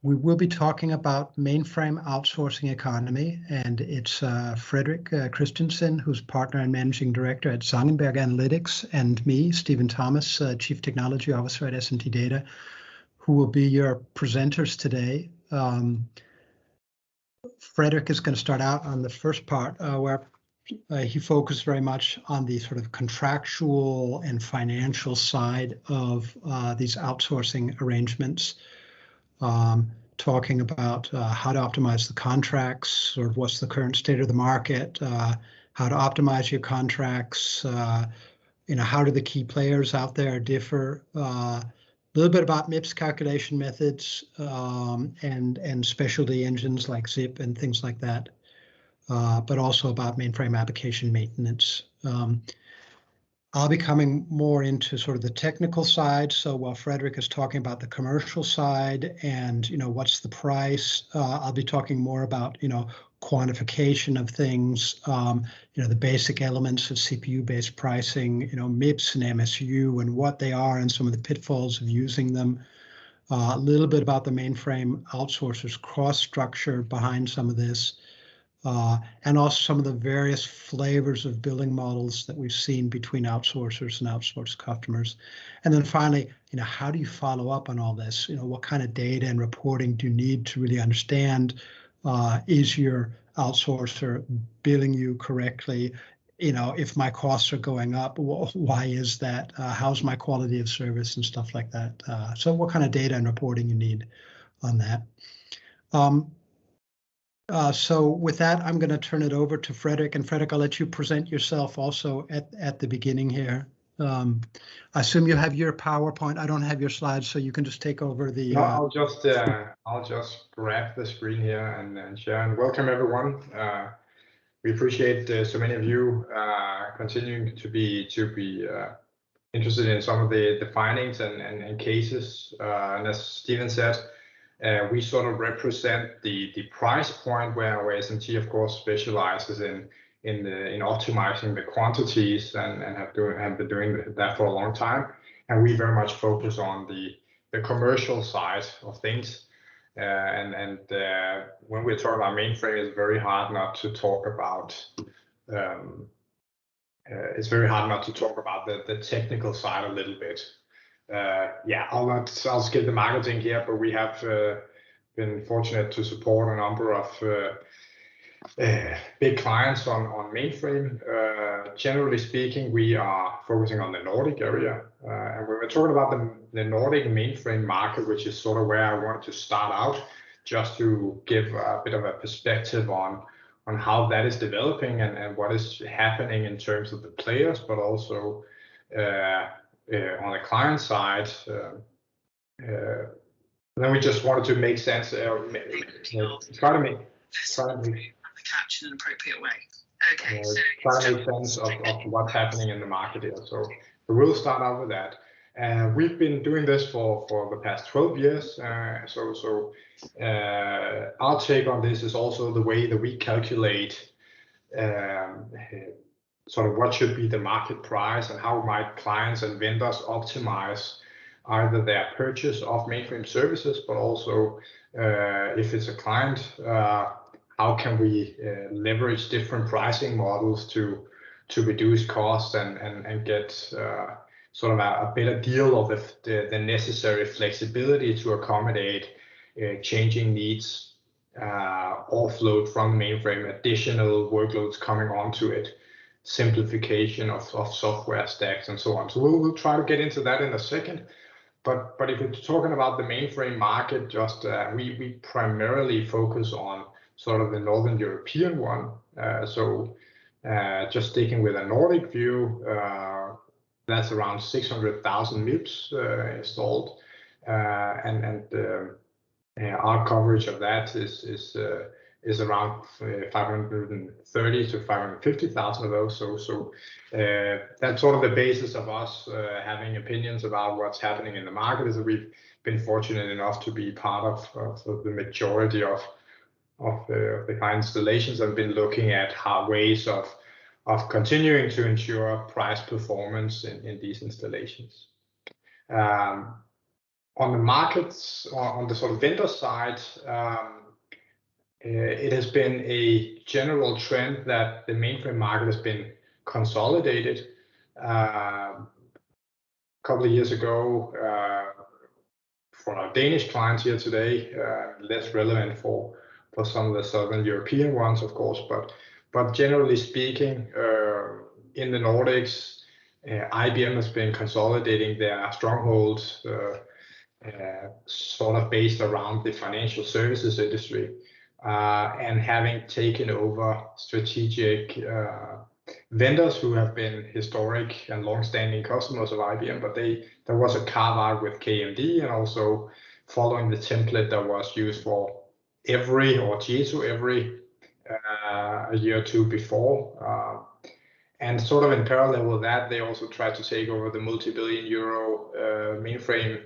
We will be talking about mainframe outsourcing economy, and it's Fredrik Christensen, who's partner and managing director at Zangenberg Analytics, and me, Stephen Thomas, Chief Technology Officer at SMT Data, who will be your presenters today. Fredrik is going to start out on the first part where he focused very much on the sort of contractual and financial side of these outsourcing arrangements. Talking about how to optimize the contracts, sort of what's the current state of the market, how to optimize your contracts, how do the key players out there differ, a little bit about Mips calculation methods and specialty engines like Zip and things like that, but also about mainframe application maintenance. I'll be coming more into sort of the technical side. So while Fredrik is talking about the commercial side and, what's the price, I'll be talking more about, quantification of things, the basic elements of CPU-based pricing, Mips and MSU and what they are and some of the pitfalls of using them. A little bit about the mainframe outsourcers cross structure behind some of this. And also some of the various flavors of billing models that we've seen between outsourcers and outsourced customers. And then finally, how do you follow up on all this? What kind of data and reporting do you need to really understand? Is your outsourcer billing you correctly? If my costs are going up, why is that? How's my quality of service and stuff like that? So what kind of data and reporting you need on that? So with that, I'm going to turn it over to Fredrik. And Fredrik, I'll let you present yourself also at the beginning here. I assume you have your PowerPoint. I don't have your slides, so you can just take over the. No, I'll just grab the screen here and share. And welcome everyone. We appreciate so many of you continuing to be interested in some of the findings and cases. And as Stephen said, we sort of represent the price point where SMT, of course, specializes in optimizing the quantities and have been doing that for a long time. And we very much focus on the commercial side of things. And when we're talking about mainframe, it's very hard not to talk about the technical side a little bit. I'll skip the marketing here, but we have been fortunate to support a number of big clients on mainframe. Generally speaking, we are focusing on the Nordic area. And when we're talking about the Nordic mainframe market, which is sort of where I wanted to start out, just to give a bit of a perspective on how that is developing and what is happening in terms of the players, but also on the client side, then we just wanted to make sense. Try to make catch in an appropriate way. Okay. Try to make sense of what's happening in the market here. So we'll start out with that. We've been doing this for the past 12 years. So our take on this is also the way that we calculate sort of what should be the market price and how might clients and vendors optimize either their purchase of mainframe services, but also if it's a client, how can we leverage different pricing models to reduce costs and get sort of a better deal of the necessary flexibility to accommodate changing needs, offload from mainframe, additional workloads coming onto it, simplification of software stacks and so on. So we'll try to get into that in a second. But if we're talking about the mainframe market, just we primarily focus on sort of the Northern European one. Just sticking with a Nordic view, that's around 600,000 Mips installed, and our coverage of that is around 530 to 550,000 of those. So that's sort of the basis of us having opinions about what's happening in the market. Is that we've been fortunate enough to be part of the majority of the client installations and been looking at ways of continuing to ensure price performance in these installations. on the markets, on the sort of vendor side, it has been a general trend that the mainframe market has been consolidated. A couple of years ago, for our Danish clients here today, less relevant for some of the Southern European ones, of course, but generally speaking, in the Nordics, IBM has been consolidating their strongholds, sort of based around the financial services industry, and having taken over strategic vendors who have been historic and long-standing customers of IBM, but there was a carve-out with KMD, and also following the template that was used for Every or Tieto Every a year or two before. And sort of in parallel with that, they also tried to take over the multi-billion euro mainframe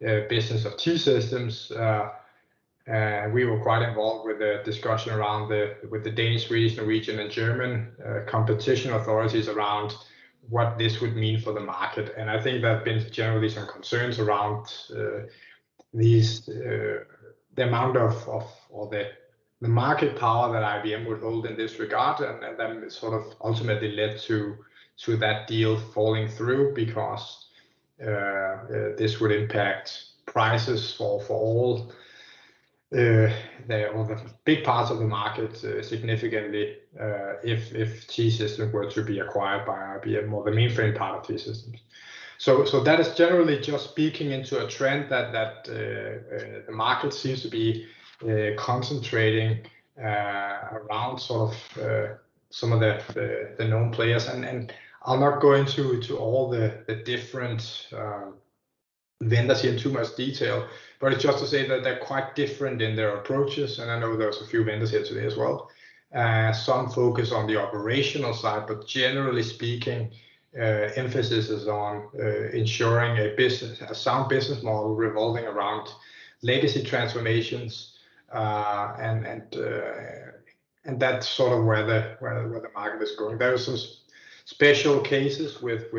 business of T-Systems. We were quite involved with the discussion around with the Danish, Swedish, Norwegian, and German competition authorities around what this would mean for the market. And I think there have been generally some concerns around the amount of or the market power that IBM would hold in this regard, and then it sort of ultimately led to that deal falling through, because this would impact prices for all the big parts of the market significantly if T-Systems were to be acquired by IBM, or the mainframe part of T-Systems. So that is generally just speaking into a trend that the market seems to be concentrating around sort of some of the known players, and I'll not go into all the different vendors here in too much detail, but it's just to say that they're quite different in their approaches, and I know there's a few vendors here today as well. Some focus on the operational side, but generally speaking, emphasis is on ensuring a sound business model revolving around legacy transformations, and that's sort of where the market is going. There are some special cases with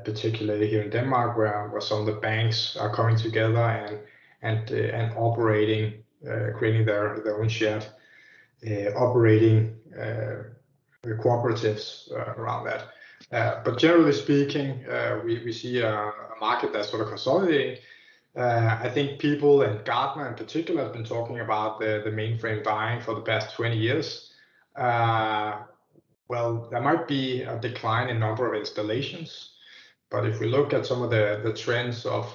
particularly here in Denmark, where some of the banks are coming together and operating, creating their own shared operating cooperatives around that. But generally speaking, we see a market that's sort of consolidating. I think people, and Gartner in particular, have been talking about the mainframe dying for the past 20 years. Well, there might be a decline in number of installations, but if we look at some of the trends of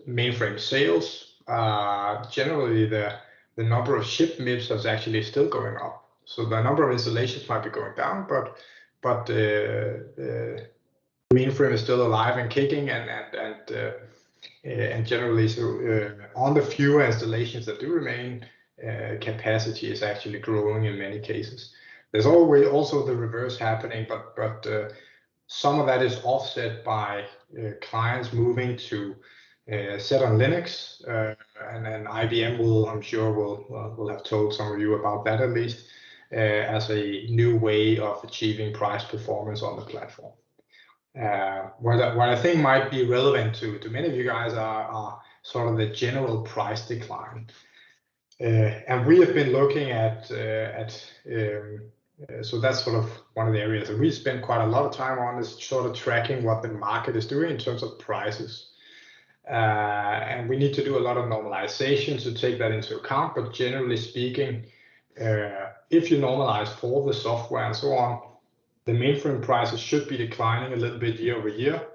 mainframe sales, generally the number of shipped Mips is actually still going up. So the number of installations might be going down, but mainframe is still alive and kicking, and generally, so on the fewer installations that do remain, capacity is actually growing in many cases. There's always also the reverse happening, but some of that is offset by clients moving to set on Linux, and then IBM I'm sure will have told some of you about that at least, as a new way of achieving price performance on the platform. What I think might be relevant to many of you guys are sort of the general price decline. And we have been looking at so that's sort of one of the areas that we spend quite a lot of time on, is sort of tracking what the market is doing in terms of prices. And we need to do a lot of normalization to take that into account. But generally speaking, if you normalize for the software and so on, the mainframe prices should be declining a little bit year over year.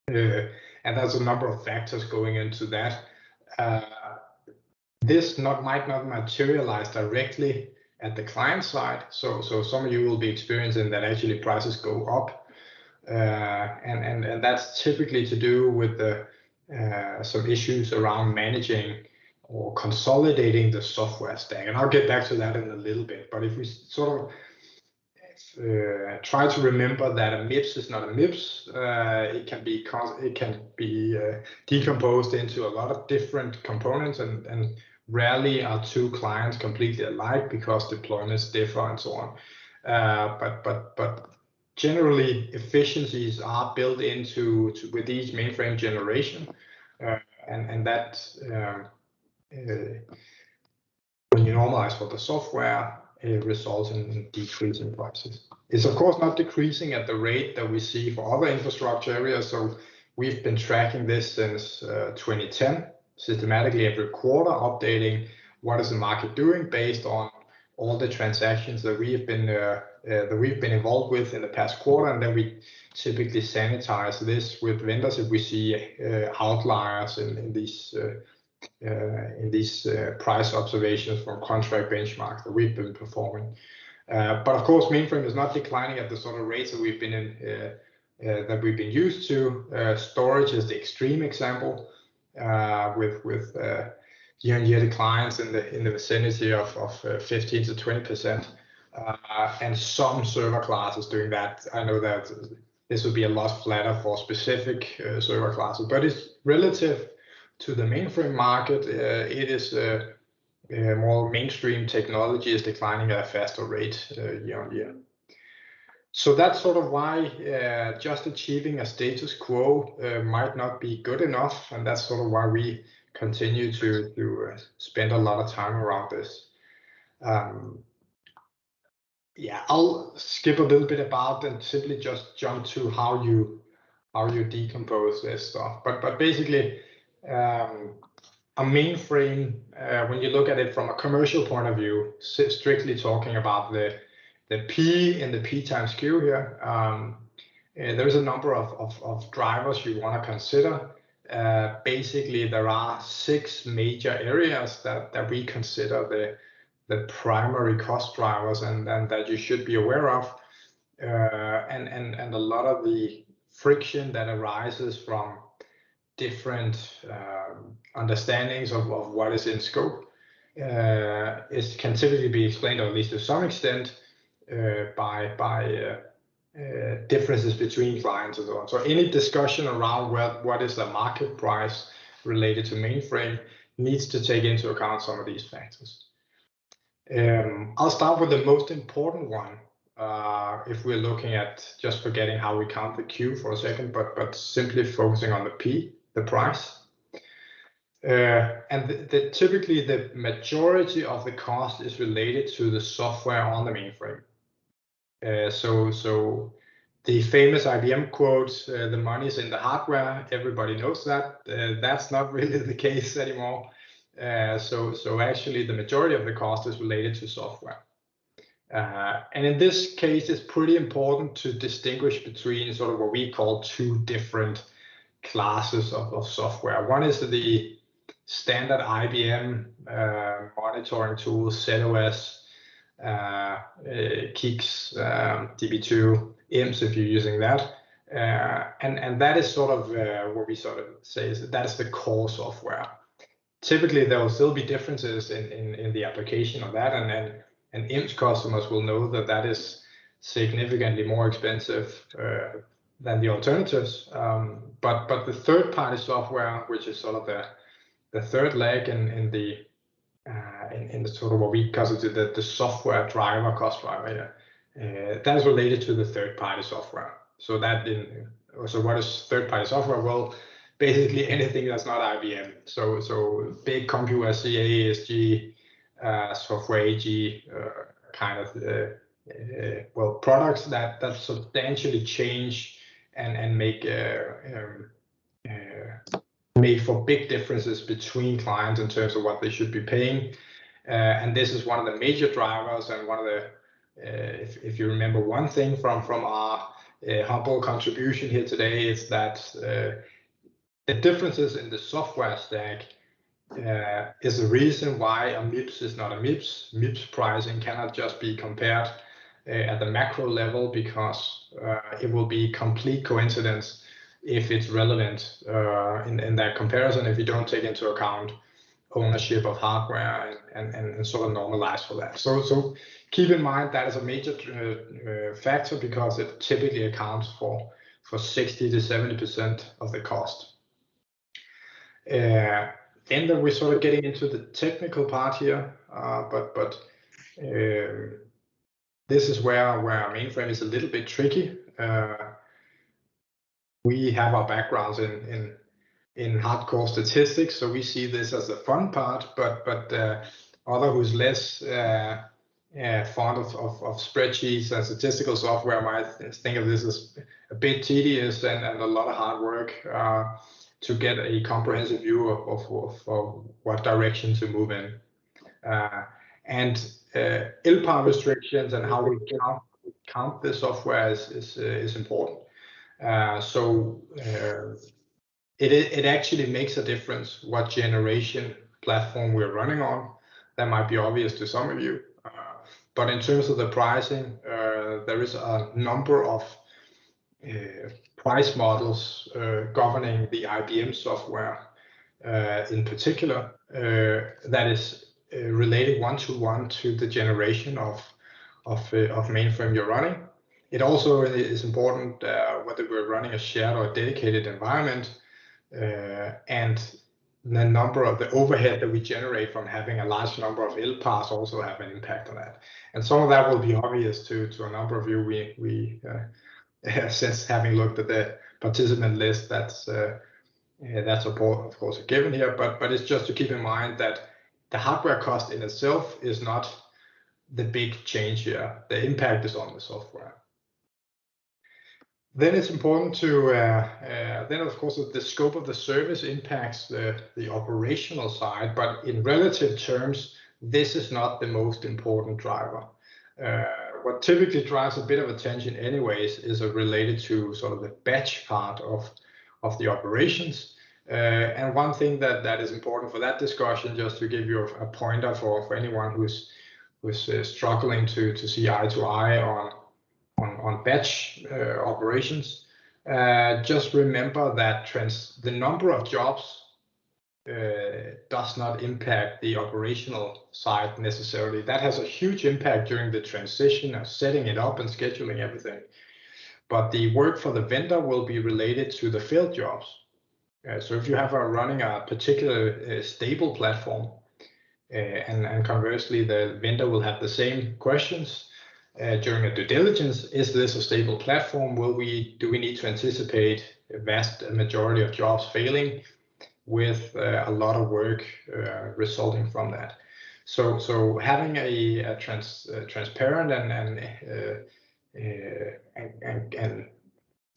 And there's a number of factors going into that. This might not materialize directly at the client side. So some of you will be experiencing that actually prices go up. And that's typically to do with some issues around managing or consolidating the software stack. And I'll get back to that in a little bit. But if we sort of try to remember that a Mips is not a Mips, it can be decomposed into a lot of different components, and rarely are two clients completely alike because deployments differ and so on. But generally efficiencies are built into with each mainframe generation, and that when you normalize for the software, it results in decreasing prices. It's of course not decreasing at the rate that we see for other infrastructure areas. So we've been tracking this since 2010, systematically every quarter, updating what is the market doing based on all the transactions that we've been involved with in the past quarter, and then we typically sanitize this with vendors if we see outliers in these price observations from contract benchmarks that we've been performing. But of course, mainframe is not declining at the sort of rates that we've been used to. Storage is the extreme example, with year-on-year declines in the vicinity of 15 to 20%, and some server classes doing that. I know that this would be a lot flatter for specific server classes, but it's relative to the mainframe market. It is more mainstream technology is declining at a faster rate year on year. So that's sort of why just achieving a status quo might not be good enough, and that's sort of why we continue to spend a lot of time around this. Yeah, I'll skip a little bit about and simply just jump to how you decompose this stuff. But basically, a mainframe, when you look at it from a commercial point of view, strictly talking about the P in the P times Q here, there's a number of drivers you want to consider. Basically, there are 6 major areas that we consider the primary cost drivers and that you should be aware of, and a lot of the friction that arises from different understandings of what is in scope can typically be explained, or at least to some extent, by differences between clients and so on. So any discussion around what is the market price related to mainframe needs to take into account some of these factors. I'll start with the most important one, if we're looking at just forgetting how we count the Q for a second, but simply focusing on the P, the price. And typically the majority of the cost is related to the software on the mainframe. So the famous IBM quote, the money's in the hardware, everybody knows that. That's not really the case anymore. So actually the majority of the cost is related to software. And in this case, it's pretty important to distinguish between sort of what we call 2 different classes of software. One is the standard IBM monitoring tools, ZOS, Keeks, DB2, Mips, if you're using that. And that is sort of what we sort of say is that is the core software. Typically, there will still be differences in the application of that, and Mips customers will know that is significantly more expensive than the alternatives. But the third-party software, which is sort of the third leg in the sort of what we consider the software driver, cost driver, that is related to the third-party software. So what is third-party software? Well, basically anything that's not IBM. So big CompuSC, ASG, Software AG, kind of products that substantially change and make for big differences between clients in terms of what they should be paying. And this is one of the major drivers, and one of the if you remember one thing from our humble contribution here today, is that the differences in the software stack is the reason why a Mips is not a Mips. Mips pricing cannot just be compared at the macro level, because it will be complete coincidence if it's relevant in that comparison, if you don't take into account ownership of hardware and sort of normalize for that. So keep in mind that is a major factor, because it typically accounts for 60 to 70% of the cost. Then we're sort of getting into the technical part here, but this is where mainframe is a little bit tricky. We have our backgrounds in hardcore statistics, so we see this as a fun part, but other who's less fond of spreadsheets and statistical software might think of this as a bit tedious and a lot of hard work to get a comprehensive view of what direction to move in. ILPA restrictions and how we count the software is important. It actually makes a difference what generation platform we're running on. That might be obvious to some of you, but in terms of the pricing, there is a number of price models governing the IBM software in particular that is related one-to-one to the generation of mainframe you're running. It also is important whether we're running a shared or dedicated environment, and the number of the overhead that we generate from having a large number of ILPAs also have an impact on that. And some of that will be obvious to a number of you. We since having looked at the participant list, that's of course a given here, but it's just to keep in mind that the hardware cost in itself is not the big change here. The impact is on the software. Then it's important to, then of course the scope of the service impacts the operational side, but in relative terms, this is not the most important driver. What typically drives a bit of attention anyways is related to sort of the batch part of the operations. And one thing that is important for that discussion, just to give you a pointer for anyone who's struggling to see eye to eye on batch operations, just remember that the number of jobs does not impact the operational side necessarily. That has a huge impact during the transition of setting it up and scheduling everything. But the work for the vendor will be related to the failed jobs. So if you have running a particular stable platform, and conversely, the vendor will have the same questions during a due diligence. Is this a stable platform? Do we need to anticipate a vast majority of jobs failing with a lot of work resulting from that? So having a transparent and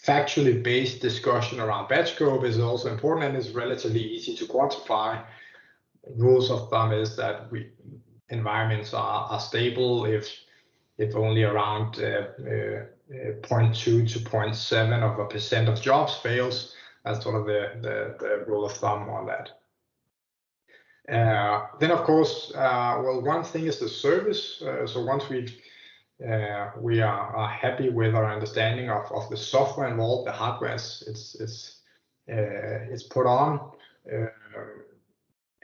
factually based discussion around batch scope is also important, and is relatively easy to quantify. Rules of thumb is that environments are stable if only around 0.2 to 0.7% of jobs fails. That's sort of the rule of thumb on that. Then of course, well, one thing is the service. So once we are happy with our understanding of the software involved, the hardware it's put on.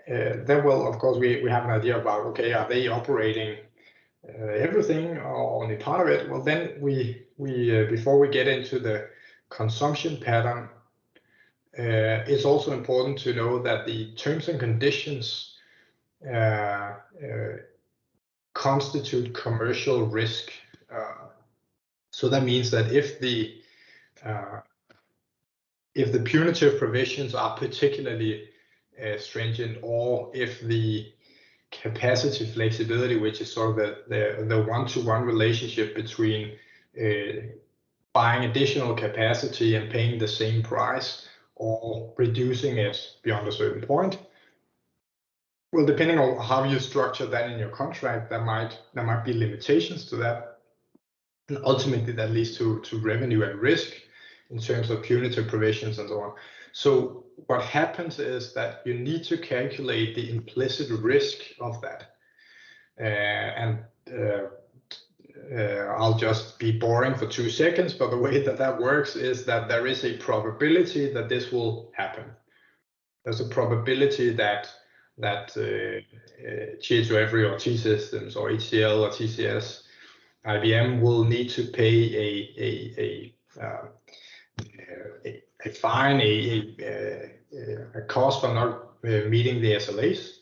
Then will of course we have an idea about, okay, are they operating everything or only part of it? Well, then we before we get into the consumption pattern, it's also important to know that the terms and conditions constitute commercial risk. So that means that if the punitive provisions are particularly stringent, or if the capacity flexibility, which is sort of the one-to-one relationship between buying additional capacity and paying the same price, or reducing it beyond a certain point. Well, depending on how you structure that in your contract, there might be limitations to that, and ultimately that leads to revenue at risk in terms of punitive provisions and so on. So what happens is that you need to calculate the implicit risk of that, and I'll just be boring for 2 seconds, but the way that works is that there is a probability that this will happen. There's a probability that GHO-Every or T-Systems or HCL or TCS, IBM will need to pay a fine, a cost for not meeting the SLAs,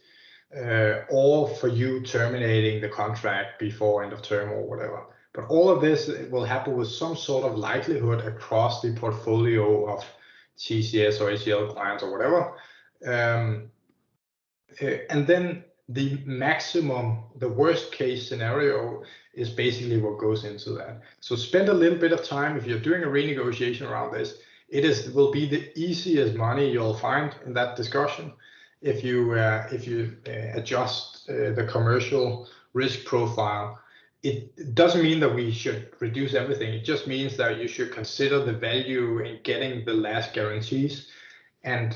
or for you terminating the contract before end of term or whatever. But all of this will happen with some sort of likelihood across the portfolio of TCS or ACL clients or whatever. And then the maximum, the worst case scenario is basically what goes into that. So spend a little bit of time if you're doing a renegotiation around this. It will be the easiest money you'll find in that discussion if you adjust the commercial risk profile. It doesn't mean that we should reduce everything. It just means that you should consider the value in getting the last guarantees, and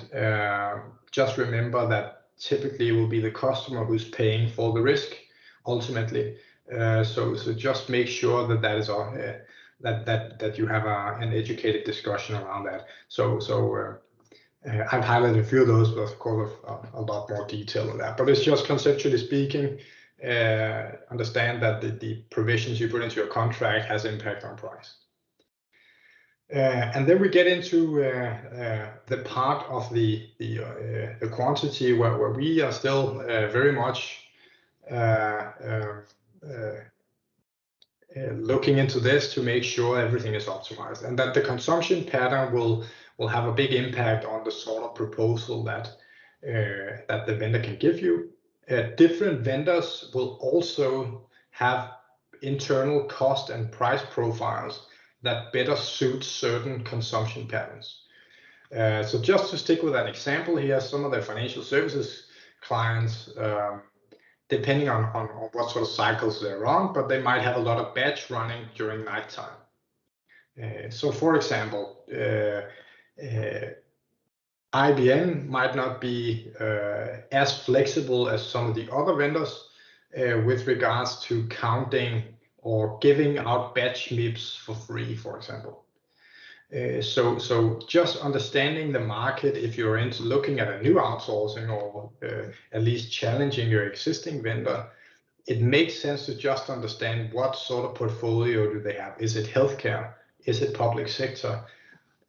just remember that typically it will be the customer who's paying for the risk ultimately. So just make sure that that is that you have an educated discussion around that. So I've highlighted a few of those, but of course a lot more detail on that. But it's just conceptually speaking, understand that the provisions you put into your contract has impact on price. And then we get into the part of the quantity where we are still very much looking into this to make sure everything is optimized, and that the consumption pattern will have a big impact on the sort of proposal that the vendor can give you. Different vendors will also have internal cost and price profiles that better suit certain consumption patterns. So just to stick with an example here, some of the financial services clients, depending on what sort of cycles they're on, but they might have a lot of batch running during nighttime. So for example, IBM might not be as flexible as some of the other vendors with regards to counting or giving out batch Mips for free, for example. So just understanding the market, if you're into looking at a new outsourcing or at least challenging your existing vendor, it makes sense to just understand what sort of portfolio do they have. Is it healthcare? Is it public sector?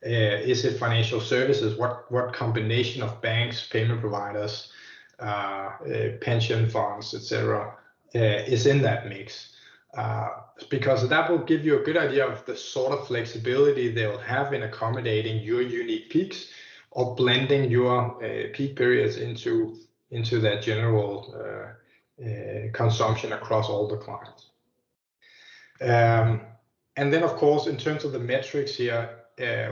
Is it financial services? What combination of banks, payment providers, pension funds, etc., is in that mix? Because that will give you a good idea of the sort of flexibility they'll have in accommodating your unique peaks or blending your peak periods into that general consumption across all the clients. And then, of course, in terms of the metrics here,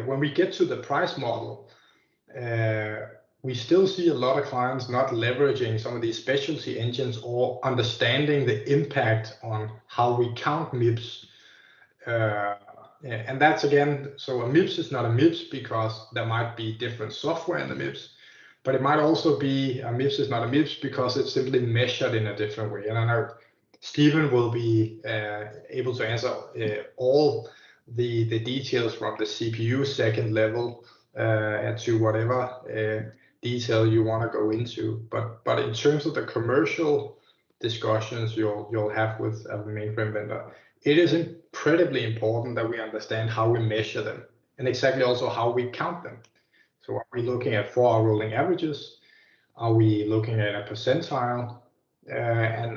when we get to the price model, we still see a lot of clients not leveraging some of these specialty engines or understanding the impact on how we count Mips. And that's again, so a Mips is not a Mips because there might be different software in the Mips, but it might also be a Mips is not a Mips because it's simply measured in a different way. And I know Stephen will be able to answer all the details from the CPU second level to whatever detail you want to go into. But in terms of the commercial discussions you'll have with a mainframe vendor, it is incredibly important that we understand how we measure them and exactly also how we count them. So are we looking at 4-hour rolling averages? Are we looking at a percentile?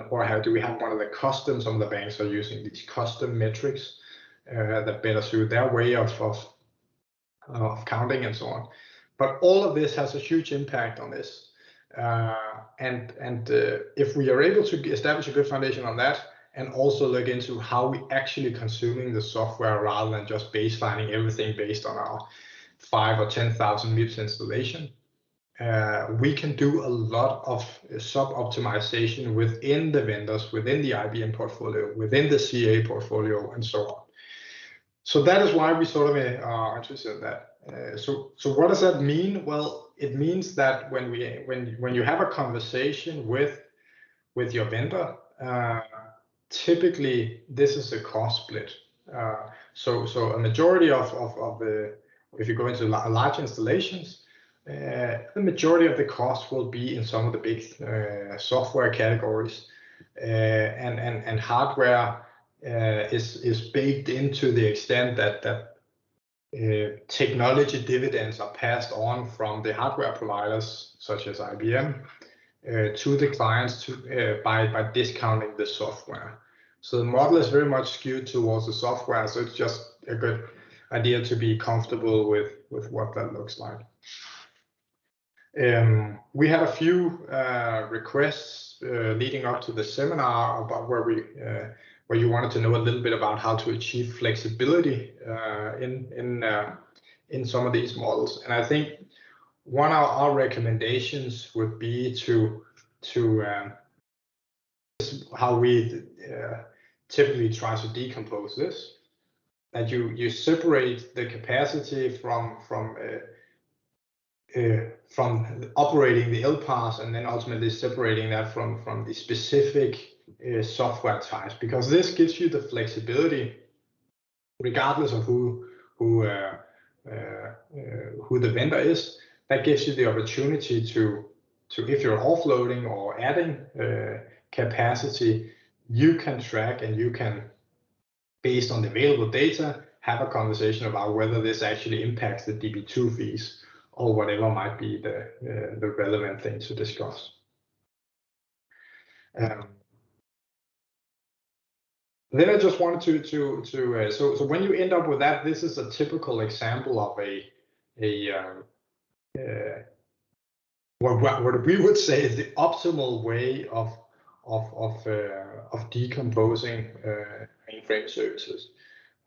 Or how do we have one of the custom? Some of the banks are using these custom metrics that better suit their way of counting and so on. But all of this has a huge impact on this. And if we are able to establish a good foundation on that, and also look into how we actually consuming the software rather than just baselining everything based on our 5,000 or 10,000 Mips installation, we can do a lot of sub-optimization within the vendors, within the IBM portfolio, within the CA portfolio, and so on. So that is why we sort of are interested in that. So what does that mean? Well, it means that when you have a conversation with your vendor, typically this is a cost split. So a majority of the, if you go into large installations, the majority of the cost will be in some of the big software categories, and hardware is baked into the extent that technology dividends are passed on from the hardware providers such as IBM to the clients by discounting the software. So the model is very much skewed towards the software. So it's just a good idea to be comfortable with what that looks like. We had a few requests leading up to the seminar about where you wanted to know a little bit about how to achieve flexibility in some of these models. And I think one of our recommendations would be to how we typically try to decompose this, that you separate the capacity from operating the LPAS, and then ultimately separating that from the specific software types, because this gives you the flexibility, regardless of who the vendor is. That gives you the opportunity to if you're offloading or adding capacity, you can track and you can, based on the available data, have a conversation about whether this actually impacts the DB2 fees or whatever might be the relevant thing to discuss. Then I just wanted so when you end up with that, this is a typical example of what we would say is the optimal way of decomposing mainframe services.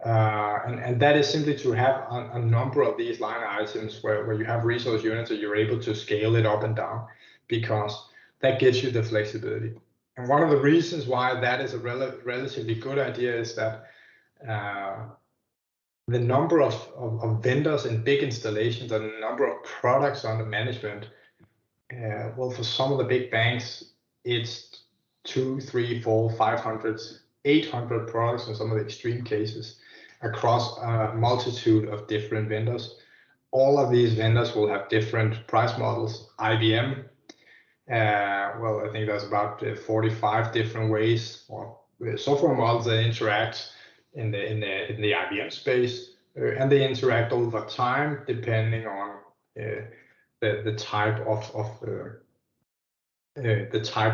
And that is simply to have a number of these line items where you have resource units and you're able to scale it up and down, because that gives you the flexibility. And one of the reasons why that is a relatively good idea is that the number of vendors in big installations and the number of products under management, well, for some of the big banks, it's 200, 300, 400, 500, 800 products in some of the extreme cases across a multitude of different vendors. All of these vendors will have different price models. IBM, well, I think there's about 45 different ways or software models that interact in the IBM space, and they interact over time depending on the type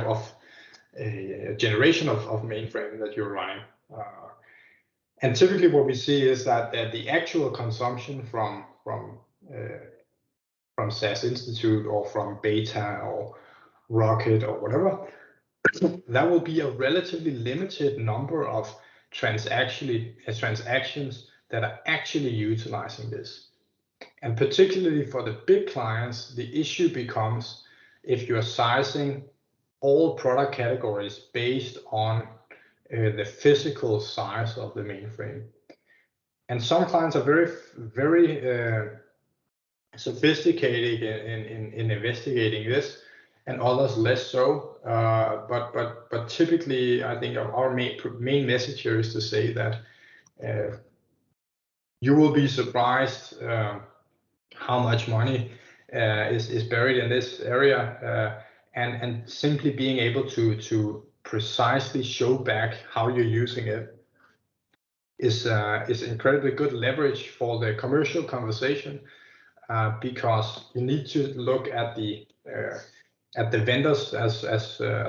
of generation of mainframe that you're running. And typically what we see is that the actual consumption from SAS Institute or from Beta or Rocket or whatever, that will be a relatively limited number of transactions that are actually utilizing this. And particularly for the big clients, the issue becomes if you're sizing all product categories based on the physical size of the mainframe. And some clients are very sophisticated in investigating this, and others less so. But typically, I think our main message here is to say that you will be surprised how much money is buried in this area, and simply being able to precisely show back how you're using it is incredibly good leverage for the commercial conversation, because you need to look at the vendors as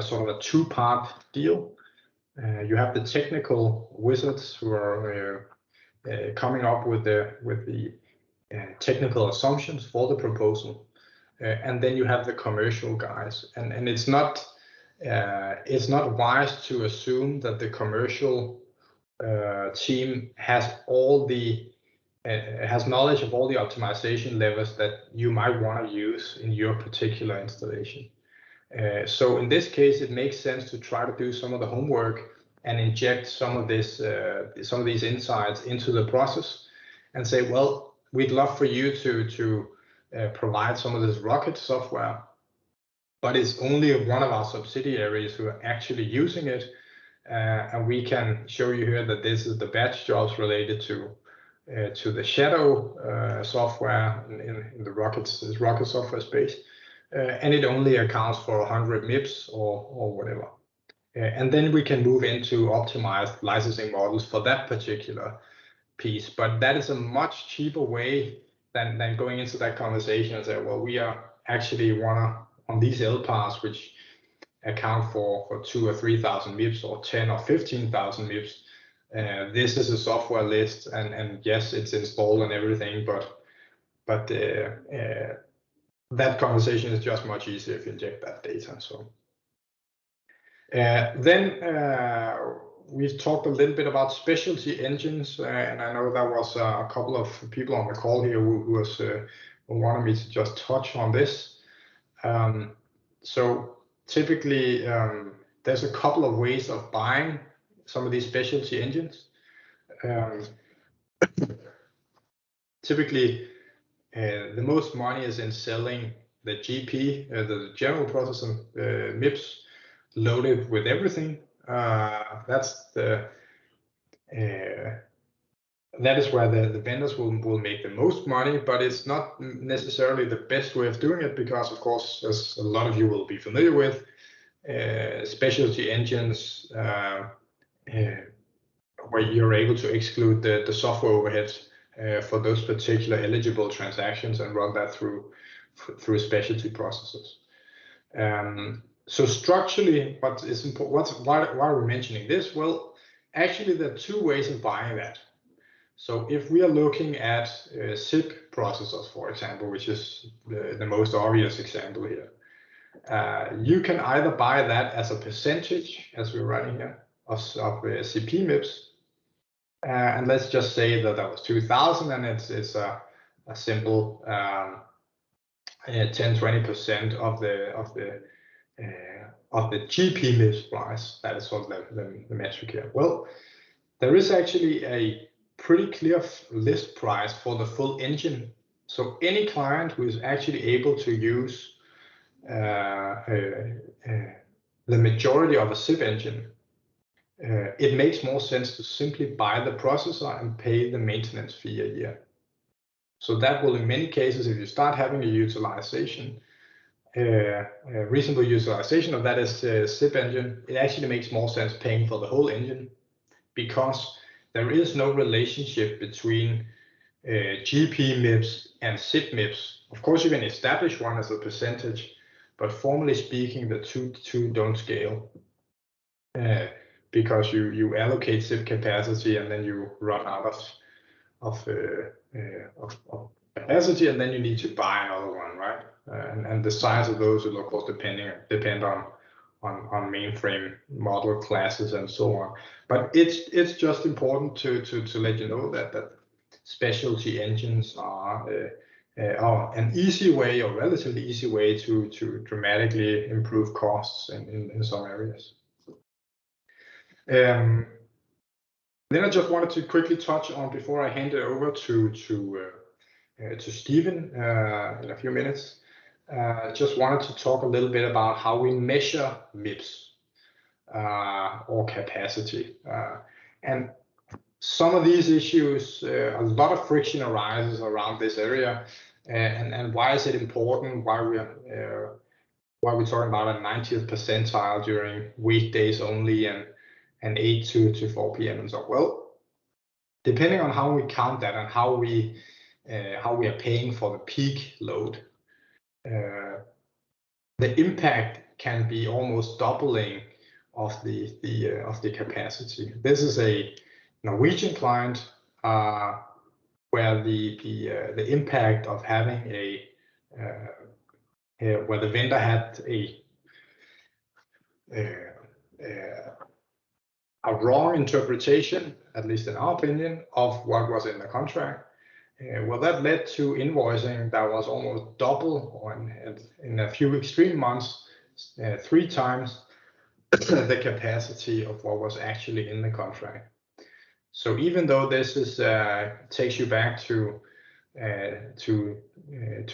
sort of a two-part deal. You have the technical wizards who are coming up with the technical assumptions for the proposal, and then you have the commercial guys, and it's not wise to assume that the commercial team has knowledge of all the optimization levers that you might want to use in your particular installation. So in this case, it makes sense to try to do some of the homework and inject some of these insights into the process and say, well, we'd love for you to provide some of this Rocket software, but it's only one of our subsidiaries who are actually using it. And we can show you here that this is the batch jobs related to the Shadow software in the Rocket software space, and it only accounts for 100 Mips or whatever. And then we can move into optimized licensing models for that particular piece. But that is a much cheaper way than going into that conversation and say, well, we are actually on these LPAS, which account for 2,000 or 3,000 Mips or 10 or 15,000 Mips. This is a software list, and yes, it's installed and everything, but that conversation is just much easier if you inject that data. So then we've talked a little bit about specialty engines, and I know there was a couple of people on the call here who wanted me to just touch on this. So typically, there's a couple of ways of buying some of these specialty engines. Typically, the most money is in selling the GP, the general processing Mips, loaded with everything. That is where the vendors will make the most money, but it's not necessarily the best way of doing it, because of course, as a lot of you will be familiar with, specialty engines where you're able to exclude the software overheads for those particular eligible transactions and run that through specialty processes. So structurally, what is important? Why are we mentioning this? Well, actually, there are two ways of buying that. So if we are looking at SIP processors, for example, which is the most obvious example here, you can either buy that as a percentage, as we're running here, of CP Mips, and let's just say that was 2,000, and it's a simple 10-20% of the GP Mips price. That is sort of the metric here. Well, there is actually a pretty clear list price for the full engine. So any client who is actually able to use the majority of a SIP engine, it makes more sense to simply buy the processor and pay the maintenance fee a year. So that will, in many cases, if you start having a utilization, reasonable utilization of that is SIP engine, it actually makes more sense paying for the whole engine, because there is no relationship between GP Mips and SIP Mips. Of course, you can establish one as a percentage, but formally speaking, the two don't scale, because you allocate SIP capacity and then you run out of capacity, and then you need to buy another one, right? And the size of those will of course depend on mainframe model classes and so on. But it's just important to let you know that specialty engines are an easy way, or relatively easy way, to dramatically improve costs in some areas. Then I just wanted to quickly touch on, before I hand it over to Stephen in a few minutes, just wanted to talk a little bit about how we measure Mips or capacity. And some of these issues, a lot of friction arises around this area. And why is it important? Why we're talking about a 90th percentile during weekdays only, and 8 to 4 p.m. and so on? Well, depending on how we count that and how we are paying for the peak load, the impact can be almost doubling of the capacity. This is a Norwegian client where the impact of having where the vendor had a wrong interpretation, at least in our opinion, of what was in the contract. Well, that led to invoicing that was almost double, or in a few extreme months, 3 times the capacity of what was actually in the contract. So even though this is takes you back to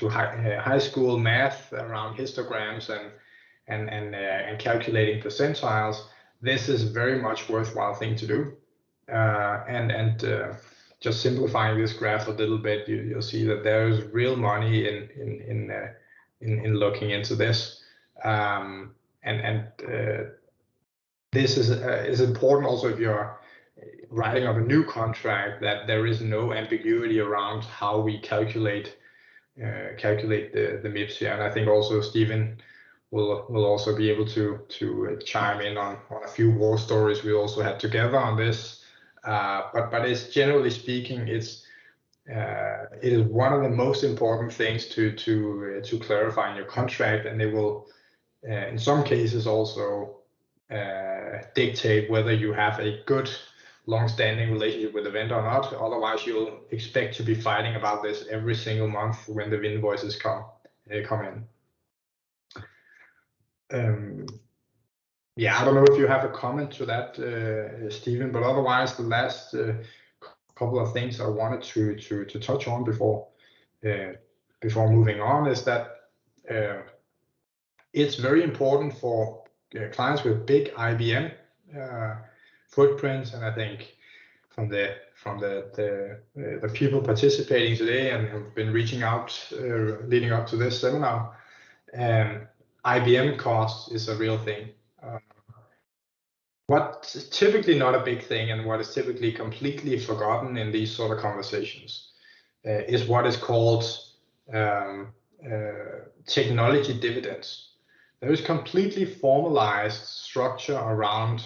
high school math around histograms and calculating percentiles, this is very much worthwhile thing to do. Just simplifying this graph a little bit, you'll see that there is real money in looking into this, this is important also if you're writing up a new contract, that there is no ambiguity around how we calculate the Mips here. And I think also Stephen will also be able to chime in on a few war stories we also had together on this. But it's generally speaking, it is one of the most important things to clarify in your contract, and they will in some cases also dictate whether you have a good long-standing relationship with the vendor or not. Otherwise, you'll expect to be fighting about this every single month when the invoices come in. Yeah, I don't know if you have a comment to that, Stephen, but otherwise the last couple of things I wanted to touch on before moving on is that it's very important for clients with big IBM footprints, and I think from the people participating today and have been reaching out leading up to this seminar, IBM costs is a real thing. What's typically not a big thing and what is typically completely forgotten in these sort of conversations is what is called technology dividends. There is completely formalized structure around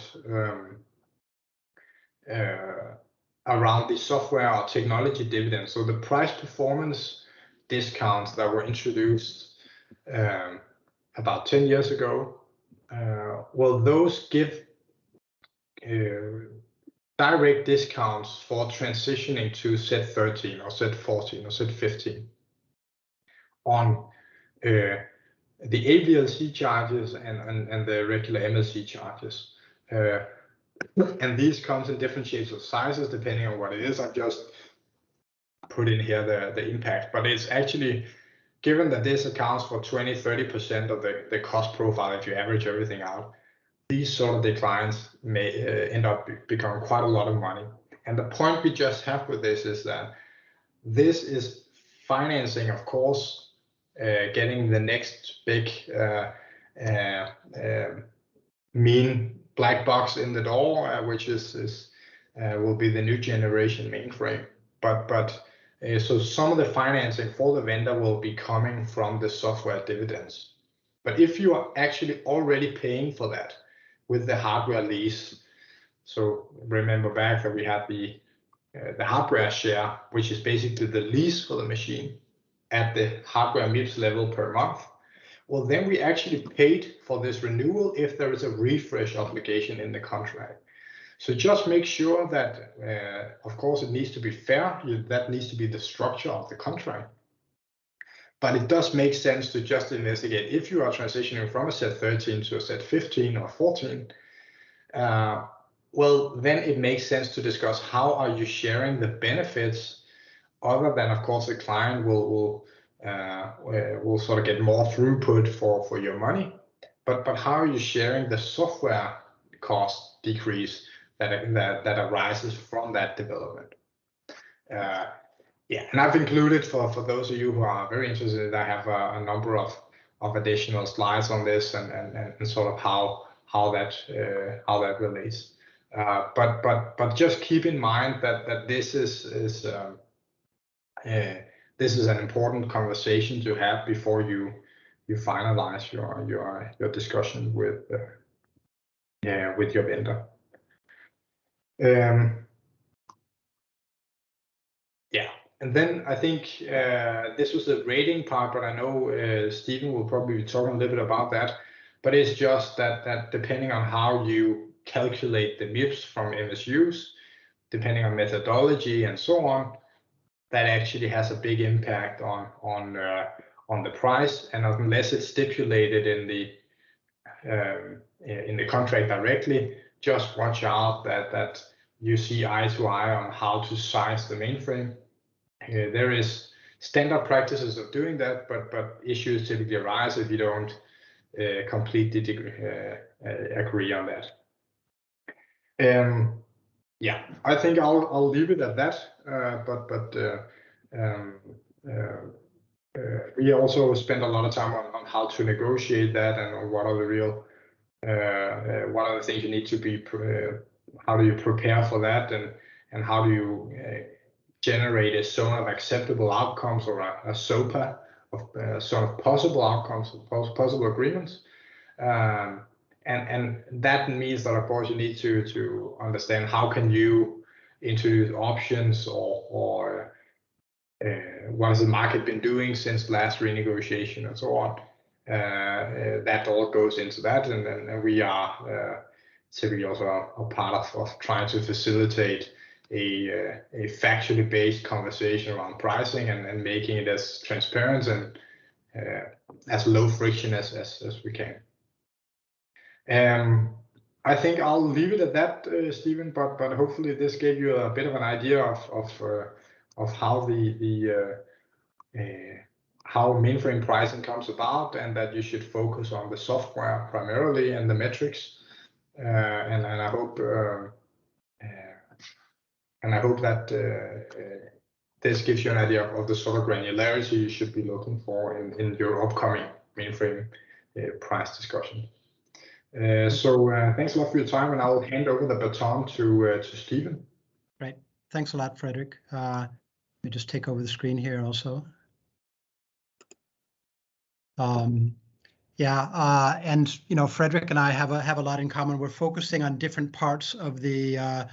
the software or technology dividends. So the price performance discounts that were introduced about 10 years ago, well, those give direct discounts for transitioning to Z13 or Z14 or Z15 on the AVLC charges and the regular MLC charges. And these comes in different shapes of sizes depending on what it is. I've just put in here the impact, but it's actually, given that this accounts for 20-30% of the cost profile if you average everything out, these sort of declines may end up becoming quite a lot of money. And the point we just have with this is that this is financing, of course, getting the next big mean black box in the door, which will be the new generation mainframe. But so some of the financing for the vendor will be coming from the software dividends. But if you are actually already paying for that with the hardware lease, so remember back that we had the hardware share, which is basically the lease for the machine at the hardware Mips level per month. Well, then we actually paid for this renewal if there is a refresh obligation in the contract. So just make sure that, of course, it needs to be fair. That needs to be the structure of the contract. But it does make sense to just investigate if you are transitioning from a Z13 to a Z15 or 14. Well, then it makes sense to discuss how are you sharing the benefits, other than, of course, the client will sort of get more throughput for your money. But how are you sharing the software cost decrease that arises from that development? Yeah, and I've included for those of you who are very interested, I have a number of additional slides on this and sort of how that relates. But just keep in mind that this is an important conversation to have before you finalize your discussion with your vendor. Yeah, and then I think this was the rating part, but I know Stephen will probably be talking a little bit about that. But it's just that depending on how you calculate the Mips from MSUs, depending on methodology and so on, that actually has a big impact on the price. And unless it's stipulated in the contract directly, just watch out that you see eye to eye on how to size the mainframe. There is standard practices of doing that, but issues typically arise if you don't completely agree on that. Yeah, I think I'll leave it at that. We also spend a lot of time on how to negotiate that and what are the real what are the things you need to be. How do you prepare for that, and how do you generate a zone of acceptable outcomes, or a SOPA of sort of possible outcomes, possible agreements, And that means that, of course, you need to understand how can you introduce options or what has the market been doing since last renegotiation and so on. That all goes into that, and we are typically also a part of trying to facilitate a factually based conversation around pricing and making it as transparent and as low friction as we can. I think I'll leave it at that, Stephen. But hopefully this gave you a bit of an idea of how how mainframe pricing comes about, and that you should focus on the software primarily and the metrics. And I hope that this gives you an idea of the sort of granularity you should be looking for in your upcoming mainframe price discussion. So thanks a lot for your time, and I'll hand over the baton to Stephen. Right. Thanks a lot, Frederick. Let me just take over the screen here also. Yeah, and you know, Frederick and I have a lot in common. We're focusing on different parts of the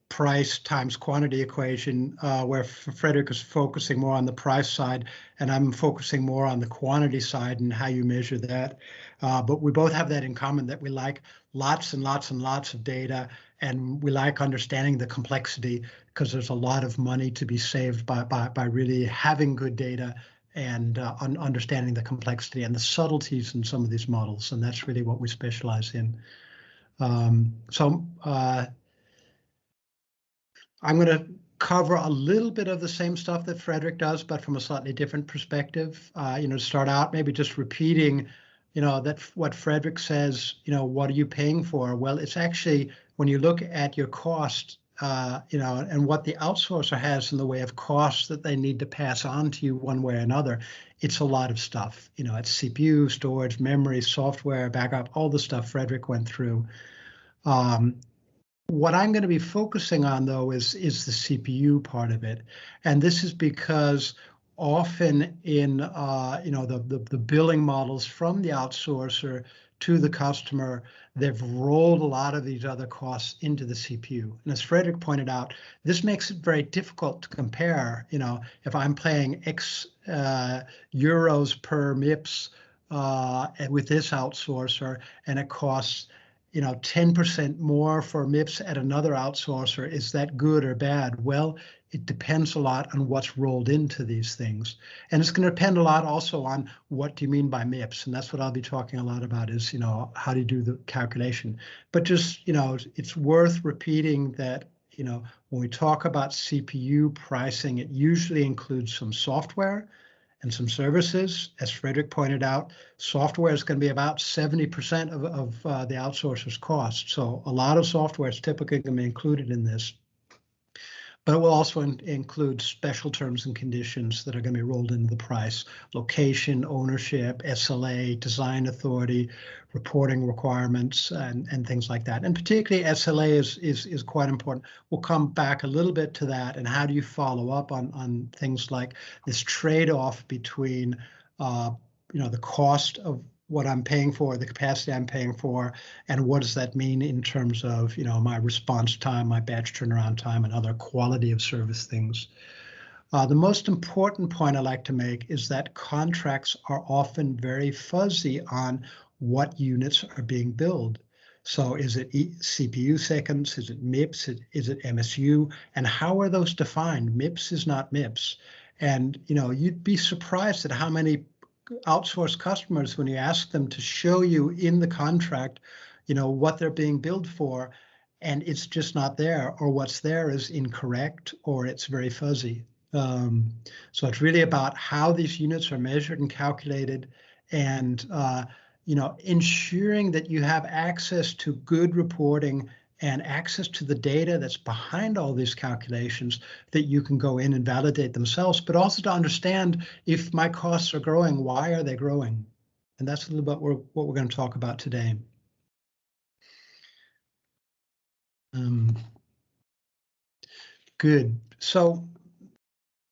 price times quantity equation, where Frederick is focusing more on the price side, and I'm focusing more on the quantity side and how you measure that. But we both have that in common, that we like lots and lots and lots of data, and we like understanding the complexity, because there's a lot of money to be saved by really having good data and understanding the complexity and the subtleties in some of these models, and that's really what we specialize in. I'm going to cover a little bit of the same stuff that Frederick does, but from a slightly different perspective. To start out, maybe just repeating, that what Frederick says, what are you paying for? Well, it's actually, when you look at your cost, and what the outsourcer has in the way of costs that they need to pass on to you one way or another, it's a lot of stuff. It's CPU, storage, memory, software, backup, all the stuff Frederick went through. What I'm going to be focusing on, though, is the CPU part of it, and this is because often in the billing models from the outsourcer to the customer, they've rolled a lot of these other costs into the CPU. And as Frederick pointed out, this makes it very difficult to compare. If I'm paying X euros per Mips with this outsourcer, and it costs 10% more for Mips at another outsourcer, is that good or bad? Well, it depends a lot on what's rolled into these things. And it's going to depend a lot also on what do you mean by Mips. And that's what I'll be talking a lot about, is, how do you do the calculation? But just, it's worth repeating that, when we talk about CPU pricing, it usually includes some software and some services. As Frederick pointed out, software is going to be about 70% of the outsourcer's cost. So a lot of software is typically going to be included in this. But it will also include special terms and conditions that are going to be rolled into the price: location, ownership, SLA, design authority, reporting requirements, and things like that. And particularly SLA is quite important. We'll come back a little bit to that, and how do you follow up on things like this trade-off between the cost of what I'm paying for, the capacity I'm paying for, and what does that mean in terms of my response time, my batch turnaround time, and other quality of service things. The most important point I like to make is that contracts are often very fuzzy on what units are being billed. So is it CPU seconds? Is it Mips? Is it MSU? And how are those defined? Mips is not Mips. And you'd be surprised at how many outsourced customers, when you ask them to show you in the contract, what they're being billed for, and it's just not there, or what's there is incorrect, or it's very fuzzy. So it's really about how these units are measured and calculated, and ensuring that you have access to good reporting and access to the data that's behind all these calculations, that you can go in and validate themselves, but also to understand, if my costs are growing, why are they growing? And that's a little bit what we're going to talk about today. Good. So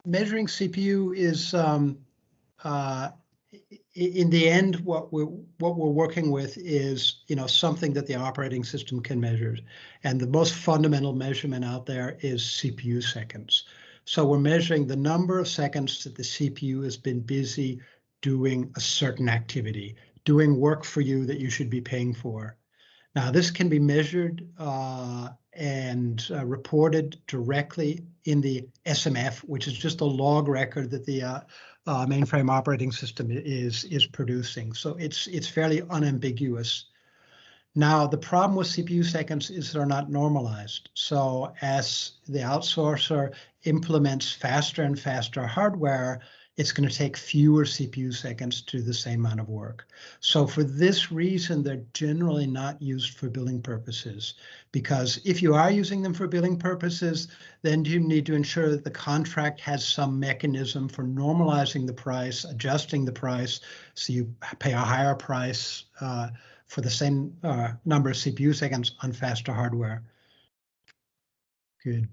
measuring CPU in the end, what we're working with is, something that the operating system can measure, and the most fundamental measurement out there is CPU seconds. So we're measuring the number of seconds that the CPU has been busy doing a certain activity, doing work for you that you should be paying for. Now, this can be measured and reported directly in the SMF, which is just a log record that the mainframe operating system is producing. So it's fairly unambiguous. Now, the problem with CPU seconds is they're not normalized. So as the outsourcer implements faster and faster hardware, it's going to take fewer CPU seconds to do the same amount of work. So for this reason, they're generally not used for billing purposes, because if you are using them for billing purposes, then you need to ensure that the contract has some mechanism for normalizing the price, adjusting the price, so you pay a higher price for the same number of CPU seconds on faster hardware. Good.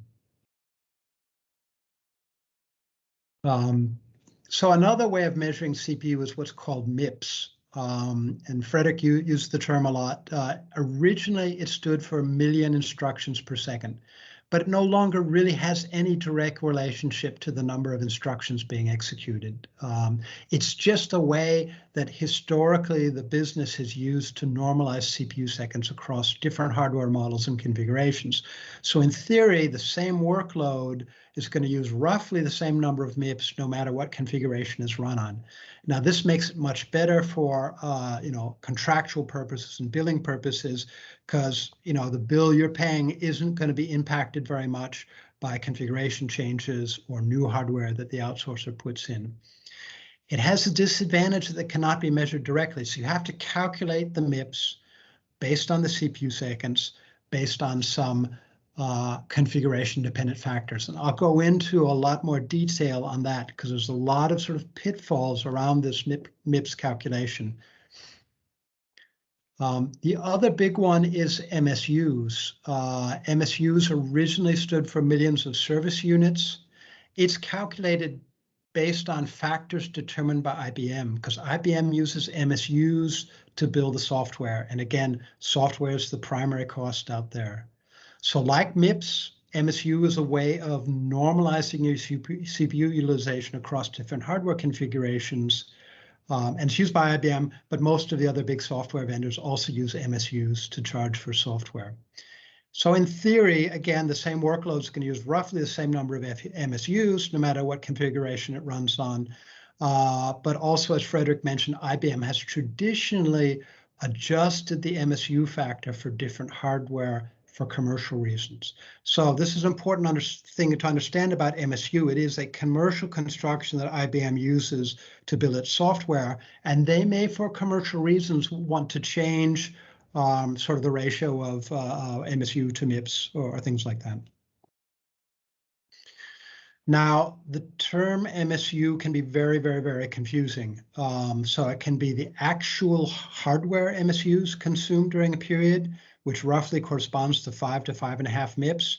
So another way of measuring CPU is what's called Mips. And Frederick, you used the term a lot. Originally, it stood for 1 million instructions per second, but it no longer really has any direct relationship to the number of instructions being executed. It's just a way that historically the business has used to normalize CPU seconds across different hardware models and configurations. So in theory, the same workload is going to use roughly the same number of MIPS no matter what configuration is run on. Now, this makes it much better for contractual purposes and billing purposes, because the bill you're paying isn't going to be impacted very much by configuration changes or new hardware that the outsourcer puts in. It has a disadvantage that it cannot be measured directly. So you have to calculate the MIPS based on the CPU seconds, based on some configuration dependent factors. And I'll go into a lot more detail on that because there's a lot of sort of pitfalls around this MIPS calculation. The other big one is MSUs. MSUs originally stood for millions of service units. It's calculated based on factors determined by IBM, because IBM uses MSUs to build the software. And again, software is the primary cost out there. So like MIPS, MSU is a way of normalizing your CPU utilization across different hardware configurations. And it's used by IBM, but most of the other big software vendors also use MSUs to charge for software. So in theory, again, the same workload is going to use roughly the same number of MSUs, no matter what configuration it runs on. But also, as Frederick mentioned, IBM has traditionally adjusted the MSU factor for different hardware for commercial reasons. So this is an important thing to understand about MSU. It is a commercial construction that IBM uses to build its software, and they may, for commercial reasons, want to change sort of the ratio of MSU to MIPS or things like that. Now, the term MSU can be very, very, very confusing. So it can be the actual hardware MSUs consumed during a period, which roughly corresponds to 5 to 5.5 MIPS.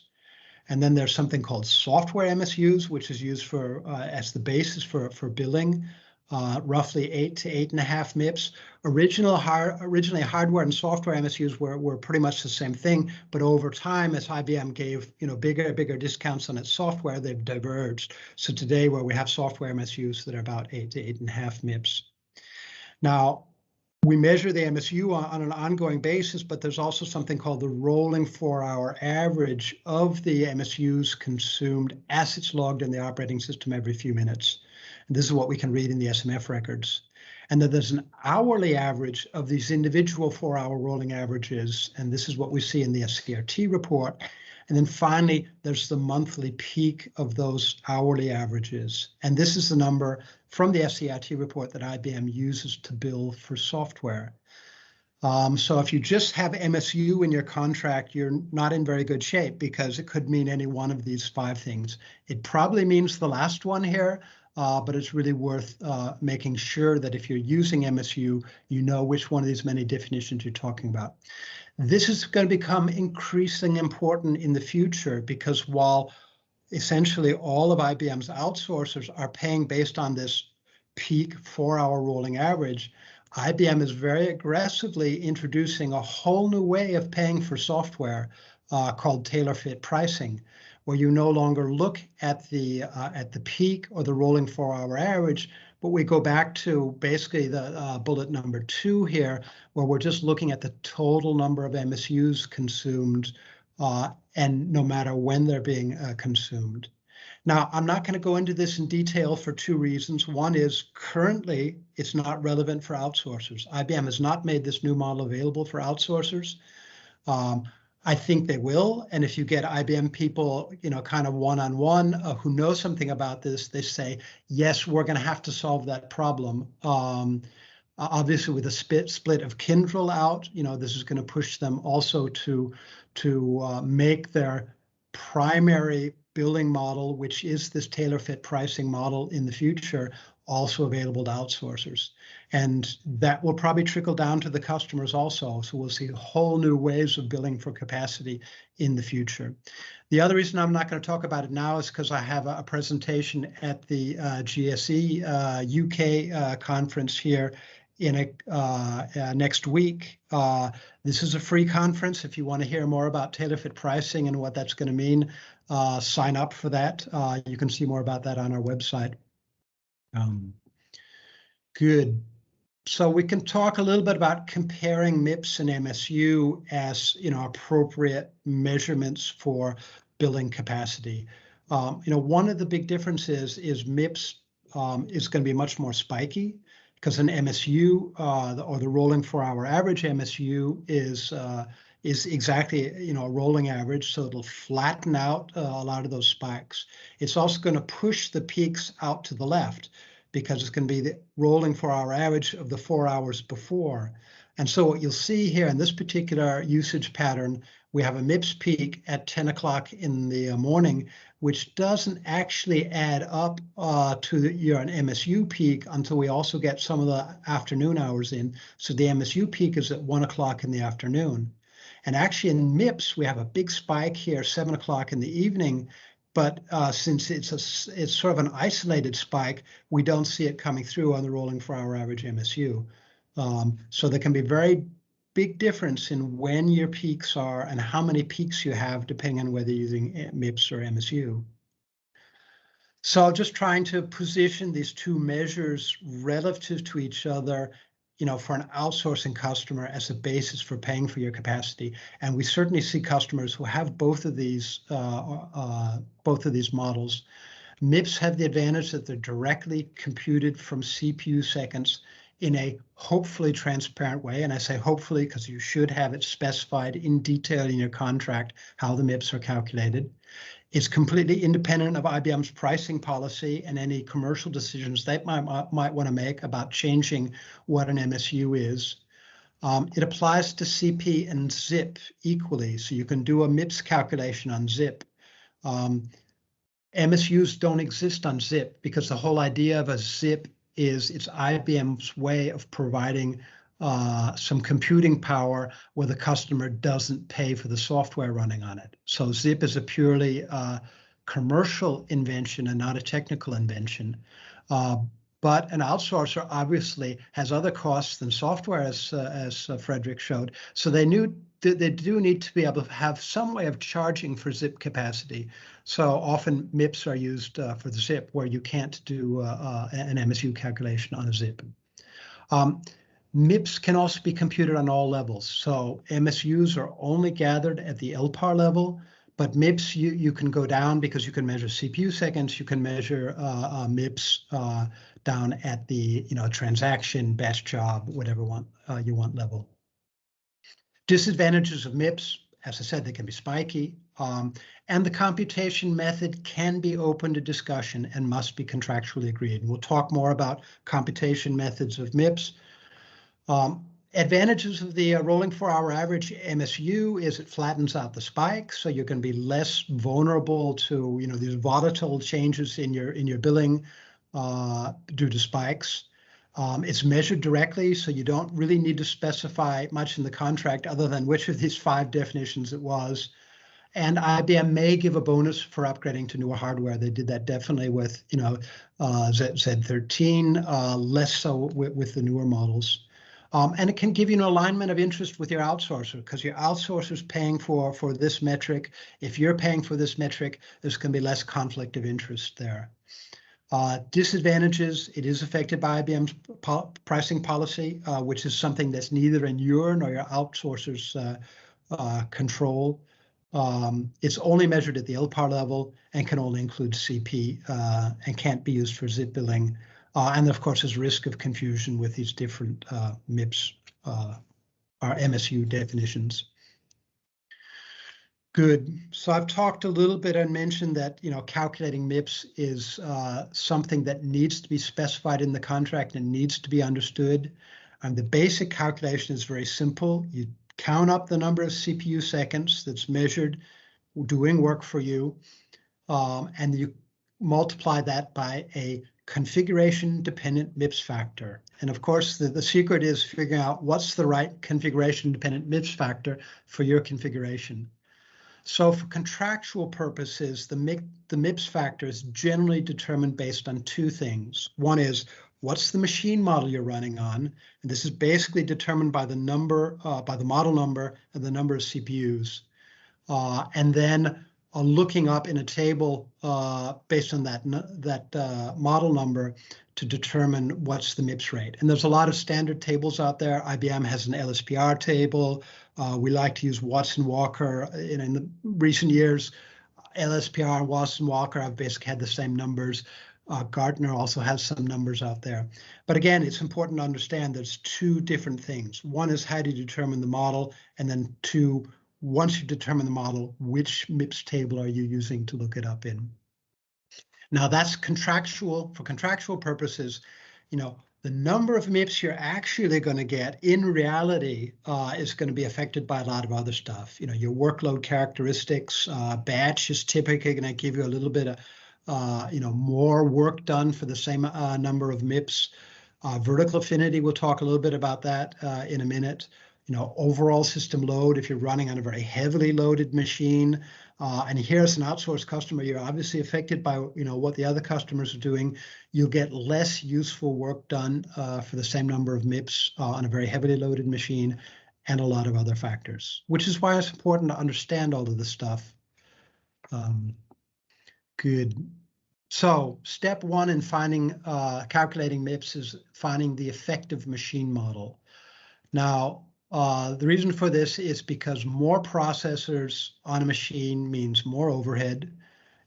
And then there's something called software MSUs, which is used for as the basis for billing, roughly 8 to 8.5 MIPS. Originally, hardware and software MSUs were pretty much the same thing, but over time, as IBM gave bigger discounts on its software, they've diverged. So today, where we have software MSUs that are about 8 to 8.5 MIPS. Now, we measure the MSU on an ongoing basis, but there's also something called the rolling 4-hour average of the MSUs consumed as it's logged in the operating system every few minutes. And this is what we can read in the SMF records. And then there's an hourly average of these individual 4-hour rolling averages. And this is what we see in the SCRT report. And then finally, there's the monthly peak of those hourly averages. And this is the number from the SCRT report that IBM uses to bill for software. So if you just have MSU in your contract, you're not in very good shape, because it could mean any one of these 5 things. It probably means the last one here, but it's really worth making sure that if you're using MSU, you know which one of these many definitions you're talking about. This is going to become increasingly important in the future, because while essentially all of IBM's outsourcers are paying based on this peak 4-hour rolling average, IBM is very aggressively introducing a whole new way of paying for software called tailor-fit pricing, where you no longer look at the peak or the rolling 4-hour average, but we go back to basically the bullet number 2 here, where we're just looking at the total number of MSUs consumed, and no matter when they're being consumed. Now, I'm not going to go into this in detail for 2 reasons. One is currently it's not relevant for outsourcers. IBM has not made this new model available for outsourcers. I think they will, and if you get IBM people, kind of one-on-one who know something about this, they say, yes, we're going to have to solve that problem. Obviously, with a split of Kyndryl out, this is going to push them also to make their primary billing model, which is this tailor-fit pricing model in the future, also available to outsourcers. And that will probably trickle down to the customers also. So we'll see whole new ways of billing for capacity in the future. The other reason I'm not going to talk about it now is because I have a presentation at the GSE UK conference here in next week. This is a free conference. If you want to hear more about tailor-fit pricing and what that's going to mean, sign up for that. You can see more about that on our website. Good. So we can talk a little bit about comparing Mips and MSU as appropriate measurements for billing capacity. One of the big differences is Mips is going to be much more spiky, because an MSU or the rolling 4-hour average MSU is exactly a rolling average, so it'll flatten out a lot of those spikes. It's also going to push the peaks out to the left, because it's going to be the rolling 4-hour average of the 4 hours before. And so what you'll see here in this particular usage pattern, we have a Mips peak at 10 o'clock in the morning, which doesn't actually add up to an MSU peak until we also get some of the afternoon hours in. So the MSU peak is at 1 o'clock in the afternoon. And actually in Mips, we have a big spike here, 7 o'clock in the evening. But since it's sort of an isolated spike, we don't see it coming through on the rolling 4-hour average MSU. So there can be very big difference in when your peaks are and how many peaks you have, depending on whether you're using Mips or MSU. So just trying to position these 2 measures relative to each other, for an outsourcing customer as a basis for paying for your capacity. And we certainly see customers who have both of these models. Mips have the advantage that they're directly computed from CPU seconds in a hopefully transparent way. And I say hopefully because you should have it specified in detail in your contract how the Mips are calculated. It's completely independent of IBM's pricing policy and any commercial decisions they might want to make about changing what an MSU is. It applies to CP and ZIP equally, so you can do a Mips calculation on ZIP. MSUs don't exist on ZIP because the whole idea of a ZIP is it's IBM's way of providing some computing power where the customer doesn't pay for the software running on it. So ZIP is a purely commercial invention and not a technical invention. But an outsourcer obviously has other costs than software, as Frederick showed. So they do need to be able to have some way of charging for ZIP capacity. So often Mips are used for the ZIP, where you can't do an MSU calculation on a ZIP. Mips can also be computed on all levels. So MSUs are only gathered at the LPAR level, but Mips you can go down because you can measure CPU seconds. You can measure Mips down at the transaction, batch job, whatever you want level. Disadvantages of Mips, as I said, they can be spiky, and the computation method can be open to discussion and must be contractually agreed. And we'll talk more about computation methods of Mips. Advantages of the rolling 4-hour average MSU is it flattens out the spike, so you're going to be less vulnerable to these volatile changes in your billing due to spikes. It's measured directly, so you don't really need to specify much in the contract other than which of these 5 definitions it was. And IBM may give a bonus for upgrading to newer hardware. They did that definitely with, Z13, less so with the newer models. And it can give you an alignment of interest with your outsourcer, because your outsourcer is paying for this metric. If you're paying for this metric, there's going to be less conflict of interest there. Disadvantages, it is affected by IBM's pricing policy, which is something that's neither in your nor your outsourcer's control. It's only measured at the LPAR level and can only include CP and can't be used for zip billing. And of course, there's risk of confusion with these different Mips or MSU definitions. Good. So I've talked a little bit and mentioned that, calculating Mips is something that needs to be specified in the contract and needs to be understood. And the basic calculation is very simple. You count up the number of CPU seconds that's measured doing work for you, and you multiply that by a configuration-dependent Mips factor. And of course, the secret is figuring out what's the right configuration-dependent Mips factor for your configuration. So for contractual purposes, the Mips factor is generally determined based on two things. One is, what's the machine model you're running on? And this is basically determined by the number, by the model number and the number of CPUs. And then looking up in a table based on that model number to determine what's the Mips rate. And there's a lot of standard tables out there. IBM has an LSPR table. We like to use Watson-Walker. In the recent years, LSPR and Watson-Walker have basically had the same numbers. Gartner also has some numbers out there. But again, it's important to understand there's two different things. One is how do you determine the model, and then two, once you determine the model, which Mips table are you using to look it up in? Now that's contractual. For contractual purposes, the number of Mips you're actually going to get in reality is going to be affected by a lot of other stuff. Your workload characteristics. Batch is typically going to give you a little bit of more work done for the same number of Mips. Vertical affinity, we'll talk a little bit about that in a minute. Overall system load, if you're running on a very heavily loaded machine. And here as an outsourced customer, you're obviously affected by what the other customers are doing. You'll get less useful work done for the same number of Mips on a very heavily loaded machine, and a lot of other factors, which is why it's important to understand all of this stuff. Good. So step one in calculating Mips is finding the effective machine model. Now, the reason for this is because more processors on a machine means more overhead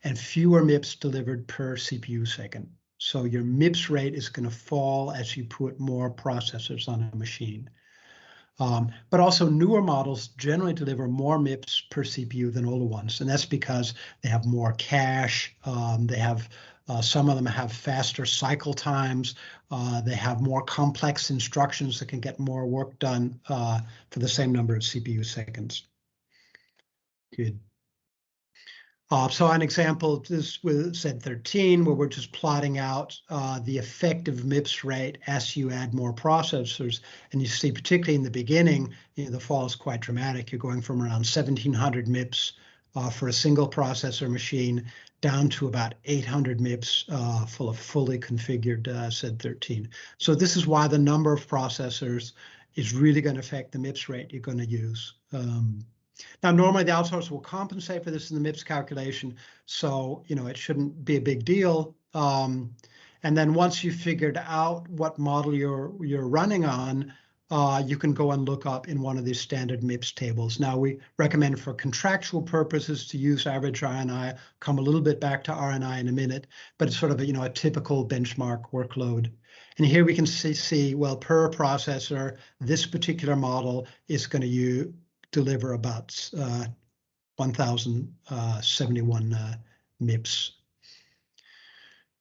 and fewer Mips delivered per CPU second. So your Mips rate is going to fall as you put more processors on a machine. But also newer models generally deliver more Mips per CPU than older ones. And that's because they have more cache. They have some of them have faster cycle times. They have more complex instructions that can get more work done for the same number of CPU seconds. Good. So an example is with Z13, where we're just plotting out the effective Mips rate as you add more processors. And you see, particularly in the beginning, the fall is quite dramatic. You're going from around 1,700 Mips for a single processor machine down to about 800 Mips full of fully configured Z13. So this is why the number of processors is really going to affect the Mips rate you're going to use. Now, normally the outsourcer will compensate for this in the Mips calculation, so it shouldn't be a big deal. And then once you've figured out what model you're running on, you can go and look up in one of these standard Mips tables. Now, we recommend for contractual purposes to use average RNI. Come a little bit back to RNI in a minute, but it's sort of a typical benchmark workload. And here we can see well, per processor, this particular model is going to deliver about 1,071 Mips.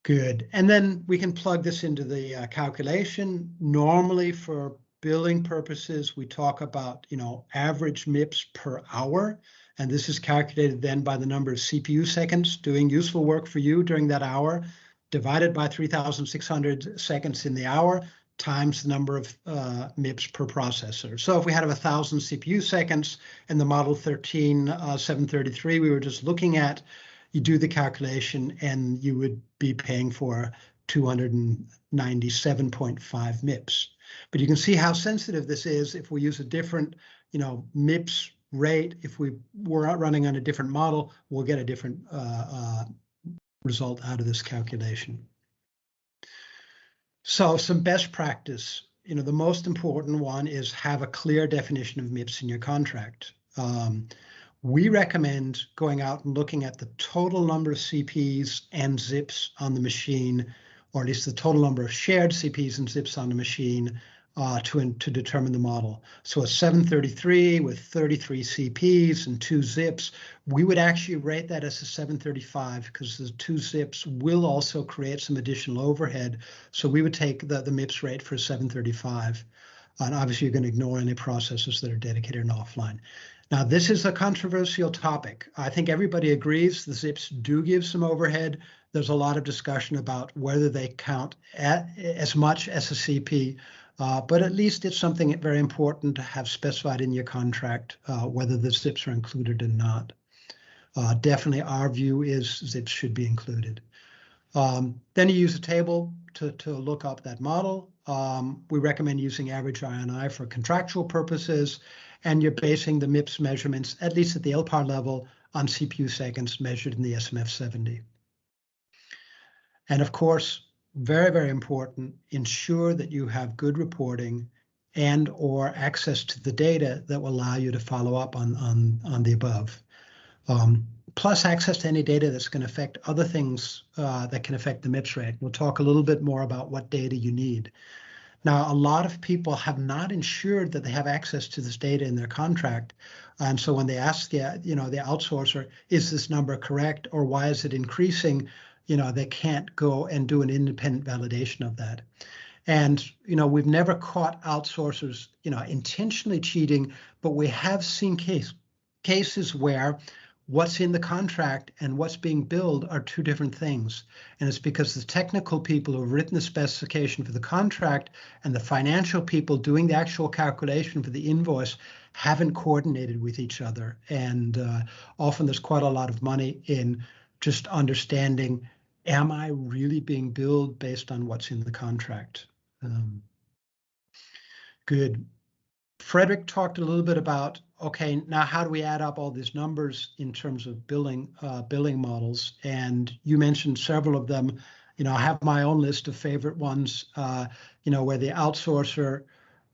Good. And then we can plug this into the calculation. Normally for billing purposes, we talk about, average Mips per hour. And this is calculated then by the number of CPU seconds doing useful work for you during that hour, divided by 3,600 seconds in the hour, times the number of MIPS per processor. So if we had 1,000 CPU seconds in the Model 13 733 we were just looking at, you do the calculation and you would be paying for 297.5 MIPS. But you can see how sensitive this is if we use a different, MIPS rate. If we were running on a different model, we'll get a different result out of this calculation. So some best practice, the most important one is have a clear definition of MIPS in your contract. We recommend going out and looking at the total number of CPs and zips on the machine, or at least the total number of shared CPs and zips on the machine to determine the model. So a 733 with 33 CPs and 2 zips, we would actually rate that as a 735 because the 2 zips will also create some additional overhead. So we would take the MIPS rate for a 735. And obviously you're going to ignore any processes that are dedicated and offline. Now, this is a controversial topic. I think everybody agrees the zips do give some overhead. There's a lot of discussion about whether they count as much as a CP, but at least it's something very important to have specified in your contract, whether the zips are included or not. Definitely our view is zips should be included. Then you use a table to look up that model. We recommend using average Rni for contractual purposes, and you're basing the MIPS measurements, at least at the LPAR level, on CPU seconds measured in the SMF70. And of course, very, very important, ensure that you have good reporting and or access to the data that will allow you to follow up on the above. Plus access to any data that's going to affect other things that can affect the MIPS rate. We'll talk a little bit more about what data you need. Now, a lot of people have not ensured that they have access to this data in their contract. And so when they ask the outsourcer, is this number correct or why is it increasing? They can't go and do an independent validation of that. And, we've never caught outsourcers, intentionally cheating, but we have seen cases where what's in the contract and what's being billed are two different things. And it's because the technical people who have written the specification for the contract and the financial people doing the actual calculation for the invoice haven't coordinated with each other. And often there's quite a lot of money in just understanding, am I really being billed based on what's in the contract? Good. Frederick talked a little bit about, okay, now how do we add up all these numbers in terms of billing models? And you mentioned several of them. I have my own list of favorite ones, where the outsourcer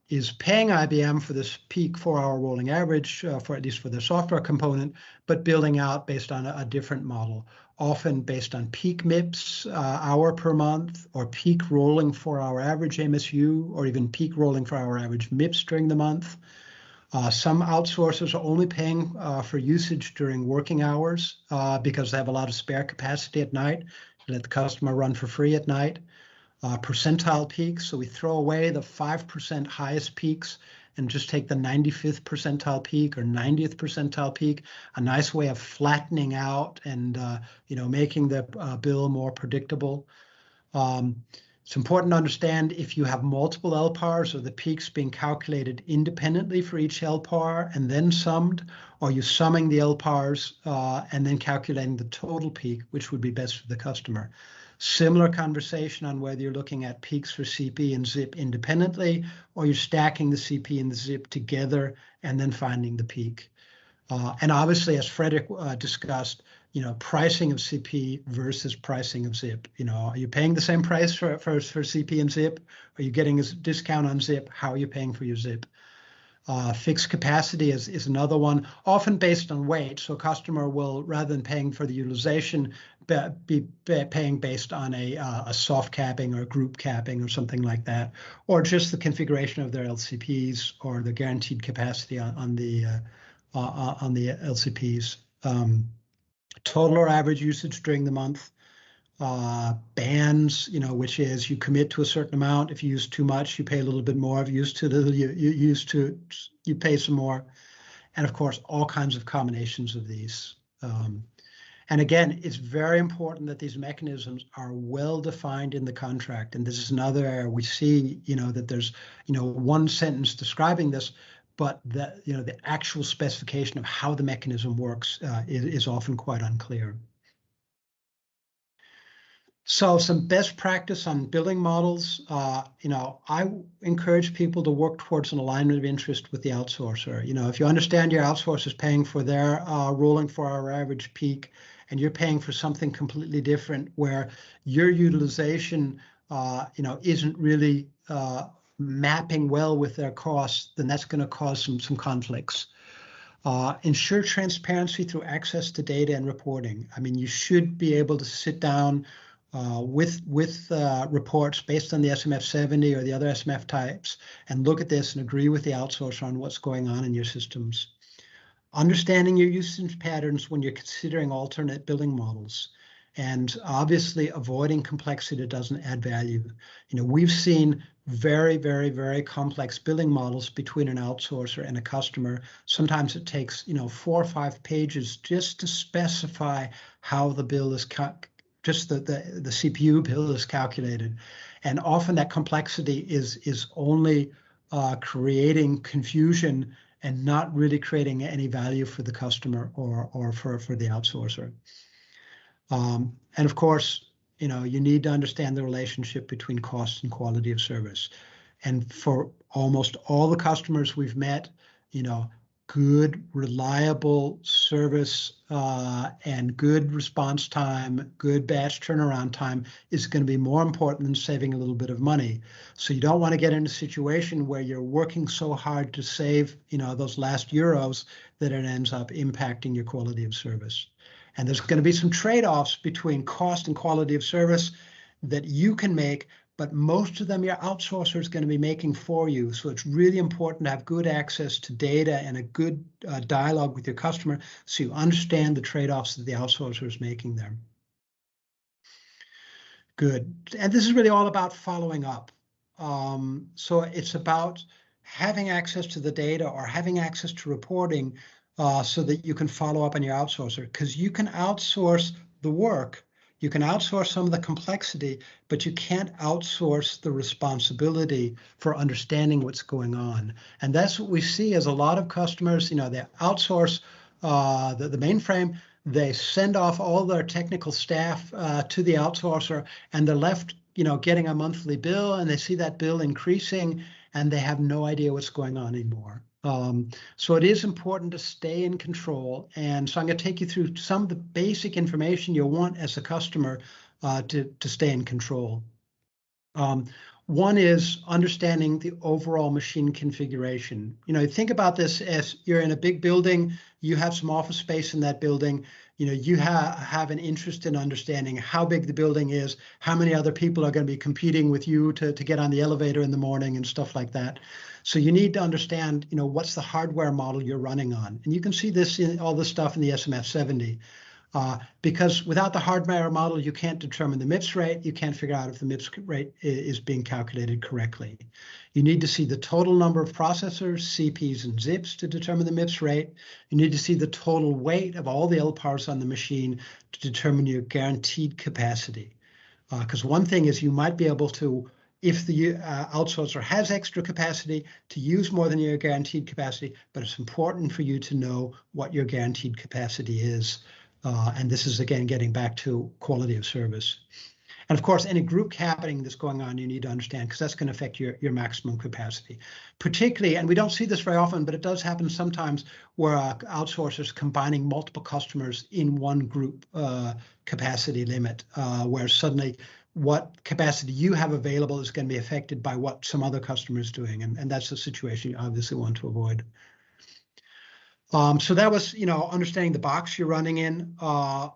is paying IBM for this peak 4-hour rolling average, for at least for their software component, but billing out based on a different model, often based on peak MIPS hour per month, or peak rolling 4-hour average MSU, or even peak rolling 4-hour average MIPS during the month. Some outsourcers are only paying for usage during working hours because they have a lot of spare capacity at night, let the customer run for free at night. Percentile peaks, so we throw away the 5% highest peaks and just take the 95th percentile peak or 90th percentile peak, a nice way of flattening out and making the bill more predictable. It's important to understand if you have multiple LPARs, or the peaks being calculated independently for each LPAR and then summed, or you summing the LPARs and then calculating the total peak, which would be best for the customer. Similar conversation on whether you're looking at peaks for CP and zip independently, or you're stacking the CP and the zip together and then finding the peak. And obviously, as Frederick discussed, pricing of CP versus pricing of zip. Are you paying the same price for CP and zip? Are you getting a discount on zip? How are you paying for your zip? Fixed capacity is another one, often based on weight. So a customer will, rather than paying for the utilization, be paying based on a soft capping or a group capping or something like that, or just the configuration of their LCPs or the guaranteed capacity on the LCPs. Total or average usage during the month. Bands, which is you commit to a certain amount. If you use too much, you pay a little bit more. If you use too little, you pay some more. And of course, all kinds of combinations of these. And again, it's very important that these mechanisms are well defined in the contract. And this is another area we see, that there's, one sentence describing this, but the actual specification of how the mechanism works is often quite unclear. So some best practice on billing models, I encourage people to work towards an alignment of interest with the outsourcer. If you understand your outsourcer is paying for their rolling 4-hour average peak, and you're paying for something completely different where your utilization, isn't really mapping well with their costs, then that's going to cause some conflicts. Ensure transparency through access to data and reporting. I mean, you should be able to sit down with reports based on the SMF70 or the other SMF types and look at this and agree with the outsourcer on what's going on in your systems. Understanding your usage patterns when you're considering alternate billing models, and obviously avoiding complexity that doesn't add value. We've seen very, very, very complex billing models between an outsourcer and a customer. Sometimes it takes 4 or 5 pages just to specify how the bill is just the CPU bill is calculated, and often that complexity is only creating confusion and not really creating any value for the customer or for the outsourcer. And of course, you need to understand the relationship between cost and quality of service. And for almost all the customers we've met, good, reliable service and good response time, good batch turnaround time is going to be more important than saving a little bit of money. So you don't want to get in a situation where you're working so hard to save, those last euros that it ends up impacting your quality of service. And there's going to be some trade-offs between cost and quality of service that you can make, but most of them your outsourcer is going to be making for you. So it's really important to have good access to data and a good dialogue with your customer so you understand the trade-offs that the outsourcer is making there. Good. And this is really all about following up. So it's about having access to the data or having access to reporting so that you can follow up on your outsourcer, because you can outsource the work. You can outsource some of the complexity, but you can't outsource the responsibility for understanding what's going on. And that's what we see as a lot of customers, they outsource the mainframe, they send off all their technical staff to the outsourcer, and they're left, getting a monthly bill, and they see that bill increasing, and they have no idea what's going on anymore. So it is important to stay in control. And so I'm going to take you through some of the basic information you'll want as a customer to stay in control. One is understanding the overall machine configuration. Think about this as you're in a big building, you have some office space in that building, you have an interest in understanding how big the building is, how many other people are going to be competing with you to get on the elevator in the morning and stuff like that. So you need to understand, what's the hardware model you're running on. And you can see this in all this stuff in the SMF70. Because without the hardware model, you can't determine the Mips rate. You can't figure out if the Mips rate is being calculated correctly. You need to see the total number of processors, CPs, and ZIPs to determine the Mips rate. You need to see the total weight of all the LPARs on the machine to determine your guaranteed capacity. Because one thing is you might be able to, if the outsourcer has extra capacity, to use more than your guaranteed capacity, but it's important for you to know what your guaranteed capacity is. And this is, again, getting back to quality of service. And of course, any group capping that's going on, you need to understand, because that's going to affect your maximum capacity. Particularly, and we don't see this very often, but it does happen sometimes where outsourcers combining multiple customers in one group capacity limit, where suddenly what capacity you have available is going to be affected by what some other customer is doing. And that's a situation you obviously want to avoid. So that was, understanding the box you're running in.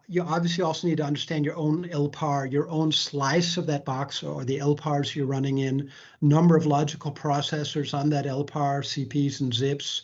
You obviously also need to understand your own LPAR, your own slice of that box, or the LPARs you're running in, number of logical processors on that LPAR, CPs and ZIPs,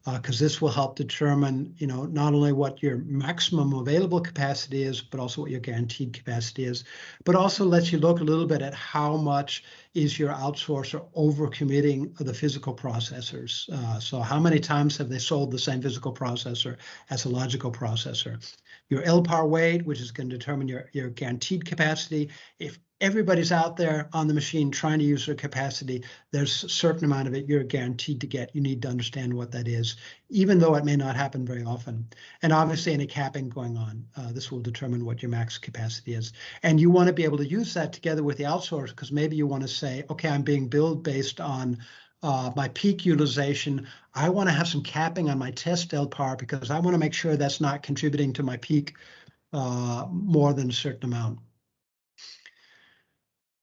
because this will help determine, not only what your maximum available capacity is, but also what your guaranteed capacity is, but also lets you look a little bit at how much is your outsourcer overcommitting the physical processors. So how many times have they sold the same physical processor as a logical processor? Your LPAR weight, which is going to determine your guaranteed capacity. If everybody's out there on the machine trying to use their capacity, there's a certain amount of it you're guaranteed to get. You need to understand what that is, even though it may not happen very often. And obviously any capping going on, this will determine what your max capacity is. And you want to be able to use that together with the outsource, because maybe you want to say, okay, I'm being billed based on my peak utilization. I want to have some capping on my test LPAR because I want to make sure that's not contributing to my peak more than a certain amount.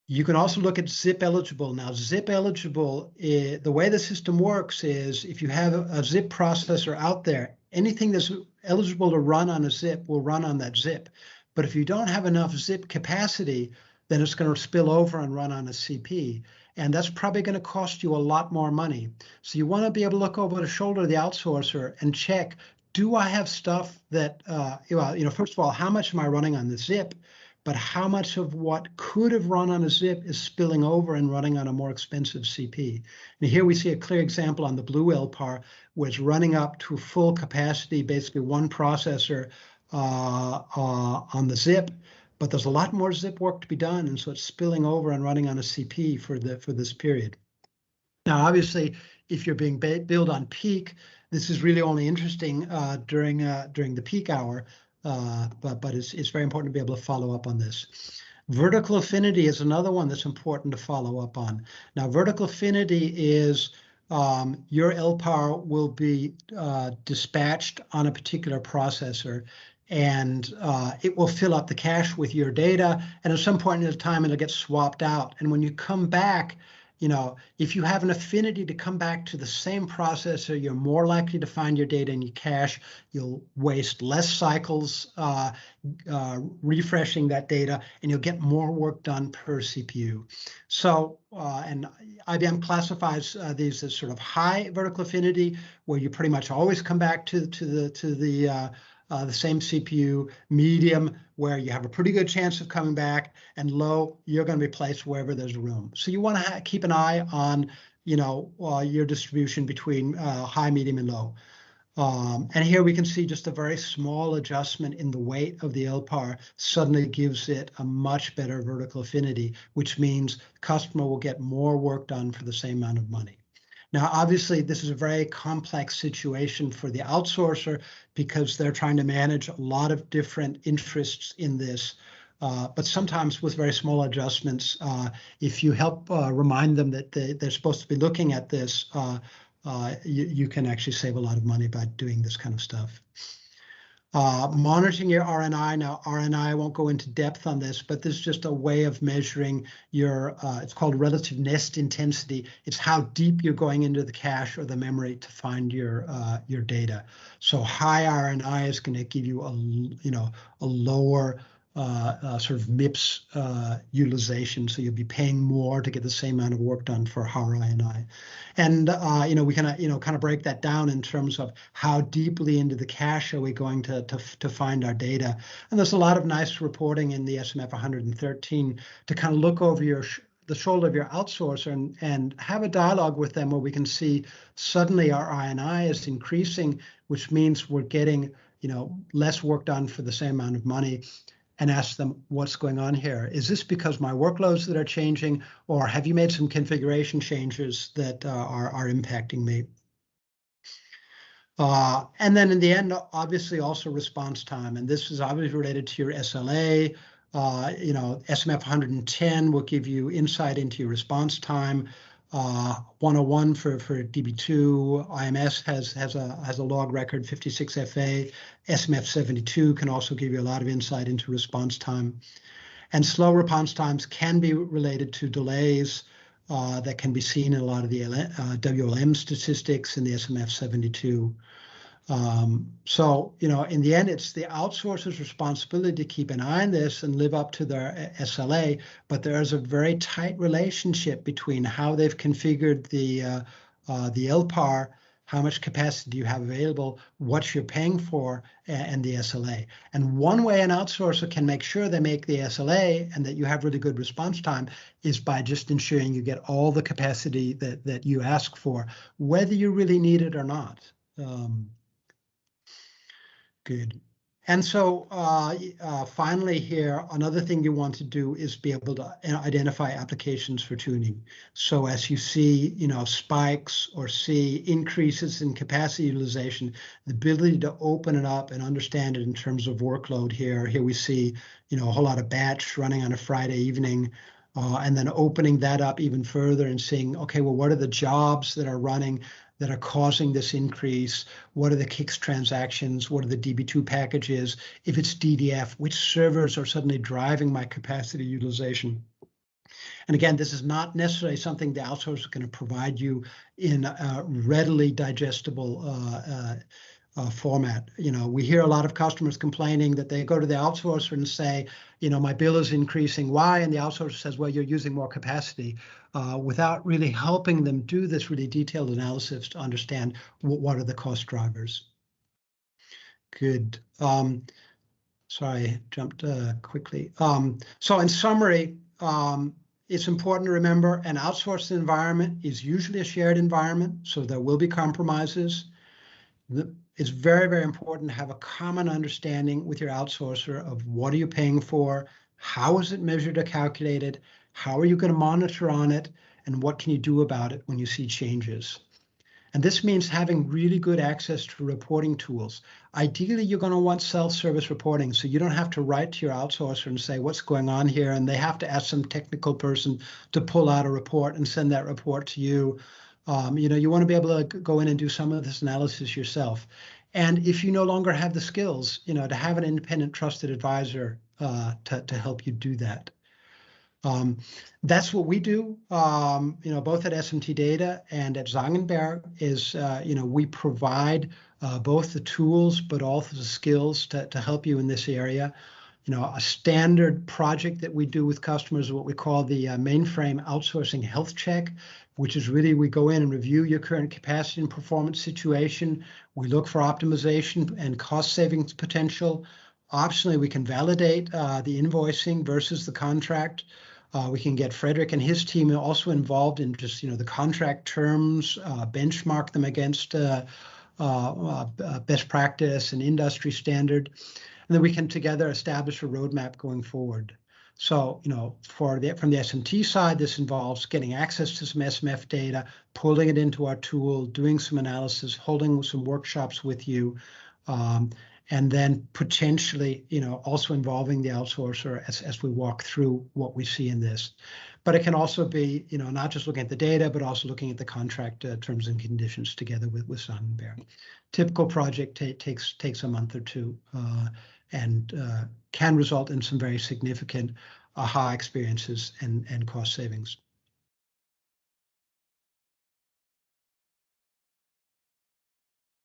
You can also look at zip eligible. Now, zip eligible, the way the system works is if you have a zip processor out there, anything that's eligible to run on a zip will run on that zip. But if you don't have enough zip capacity, then it's going to spill over and run on a CP. And that's probably going to cost you a lot more money. So you want to be able to look over the shoulder of the outsourcer and check, do I have stuff that, first of all, how much am I running on the zip? But how much of what could have run on a zip is spilling over and running on a more expensive CP? And here we see a clear example on the blue LPAR, where it's running up to full capacity, basically one processor on the zip, but there's a lot more zip work to be done, and so it's spilling over and running on a CP for this period. Now, obviously, if you're being billed on peak, this is really only interesting during the peak hour. But it's very important to be able to follow up on this. Vertical affinity is another one that's important to follow up on. Now, vertical affinity is your LPAR will be dispatched on a particular processor, and it will fill up the cache with your data, and at some point in time, it'll get swapped out. And when you come back, if you have an affinity to come back to the same processor, you're more likely to find your data in your cache. You'll waste less cycles refreshing that data, and you'll get more work done per CPU. So, and IBM classifies these as sort of high vertical affinity, where you pretty much always come back to the same CPU, medium, where you have a pretty good chance of coming back, and low, you're going to be placed wherever there's room. So you want to keep an eye on, your distribution between high, medium, and low. And here we can see just a very small adjustment in the weight of the LPAR suddenly gives it a much better vertical affinity, which means the customer will get more work done for the same amount of money. Now, obviously, this is a very complex situation for the outsourcer because they're trying to manage a lot of different interests in this. But sometimes with very small adjustments, if you help remind them that they're supposed to be looking at this, you can actually save a lot of money by doing this kind of stuff. Monitoring your RNI. Now, RNI, I won't go into depth on this, but this is just a way of measuring your, it's called relative nest intensity. It's how deep you're going into the cache or the memory to find your data. So high RNI is going to give you a lower sort of Mips utilization. So you'll be paying more to get the same amount of work done for higher RNI. And, we can, kind of break that down in terms of how deeply into the cache are we going to find our data. And there's a lot of nice reporting in the SMF 113 to kind of look over the shoulder of your outsourcer and have a dialogue with them where we can see suddenly our RNI is increasing, which means we're getting, less work done for the same amount of money. And ask them, what's going on here? Is this because my workloads that are changing, or have you made some configuration changes that are impacting me? And then in the end, obviously also response time. And this is obviously related to your SLA. SMF 110 will give you insight into your response time. 101 for DB2, IMS has a log record, 56 FA. SMF 72 can also give you a lot of insight into response time. And slow response times can be related to delays that can be seen in a lot of the WLM statistics in the SMF 72. So, in the end, it's the outsourcer's responsibility to keep an eye on this and live up to their SLA, but there is a very tight relationship between how they've configured the LPAR how much capacity do you have available, what you're paying for, and the SLA. And one way an outsourcer can make sure they make the SLA and that you have really good response time is by just ensuring you get all the capacity that you ask for, whether you really need it or not. Good. And so finally here, another thing you want to do is be able to identify applications for tuning. So as you see, spikes or see increases in capacity utilization, the ability to open it up and understand it in terms of workload here. Here we see, a whole lot of batch running on a Friday evening, and then opening that up even further and seeing, okay, well, what are the jobs that are running that are causing this increase? What are the KICS transactions? What are the DB2 packages? If it's DDF, which servers are suddenly driving my capacity utilization? And again, this is not necessarily something the outsourcer is going to provide you in a readily digestible format. We hear a lot of customers complaining that they go to the outsourcer and say, my bill is increasing. Why? And the outsourcer says, well, you're using more capacity, without really helping them do this really detailed analysis to understand what are the cost drivers. Good. Sorry, jumped quickly. So in summary, it's important to remember an outsourced environment is usually a shared environment, so there will be compromises. It's very, very important to have a common understanding with your outsourcer of what are you paying for, how is it measured or calculated, how are you going to monitor on it, and what can you do about it when you see changes. And this means having really good access to reporting tools. Ideally, you're going to want self-service reporting, so you don't have to write to your outsourcer and say, what's going on here? And they have to ask some technical person to pull out a report and send that report to you. You want to be able to go in and do some of this analysis yourself. And if you no longer have the skills, to have an independent trusted advisor to help you do that. That's what we do, both at SMT Data and at Zangenberg is, we provide both the tools, but also the skills to help you in this area. A standard project that we do with customers is what we call the Mainframe Outsourcing Health Check, which is really we go in and review your current capacity and performance situation. We look for optimization and cost savings potential. Optionally, we can validate the invoicing versus the contract. We can get Frederick and his team also involved in just, the contract terms, benchmark them against best practice and industry standard. And then we can together establish a roadmap going forward. So, from the SMT side, this involves getting access to some SMF data, pulling it into our tool, doing some analysis, holding some workshops with you, and then potentially, also involving the outsourcer as we walk through what we see in this. But it can also be, not just looking at the data, but also looking at the contract terms and conditions together with Zangenberg. Typical project takes a month or two, and can result in some very significant aha experiences and cost savings.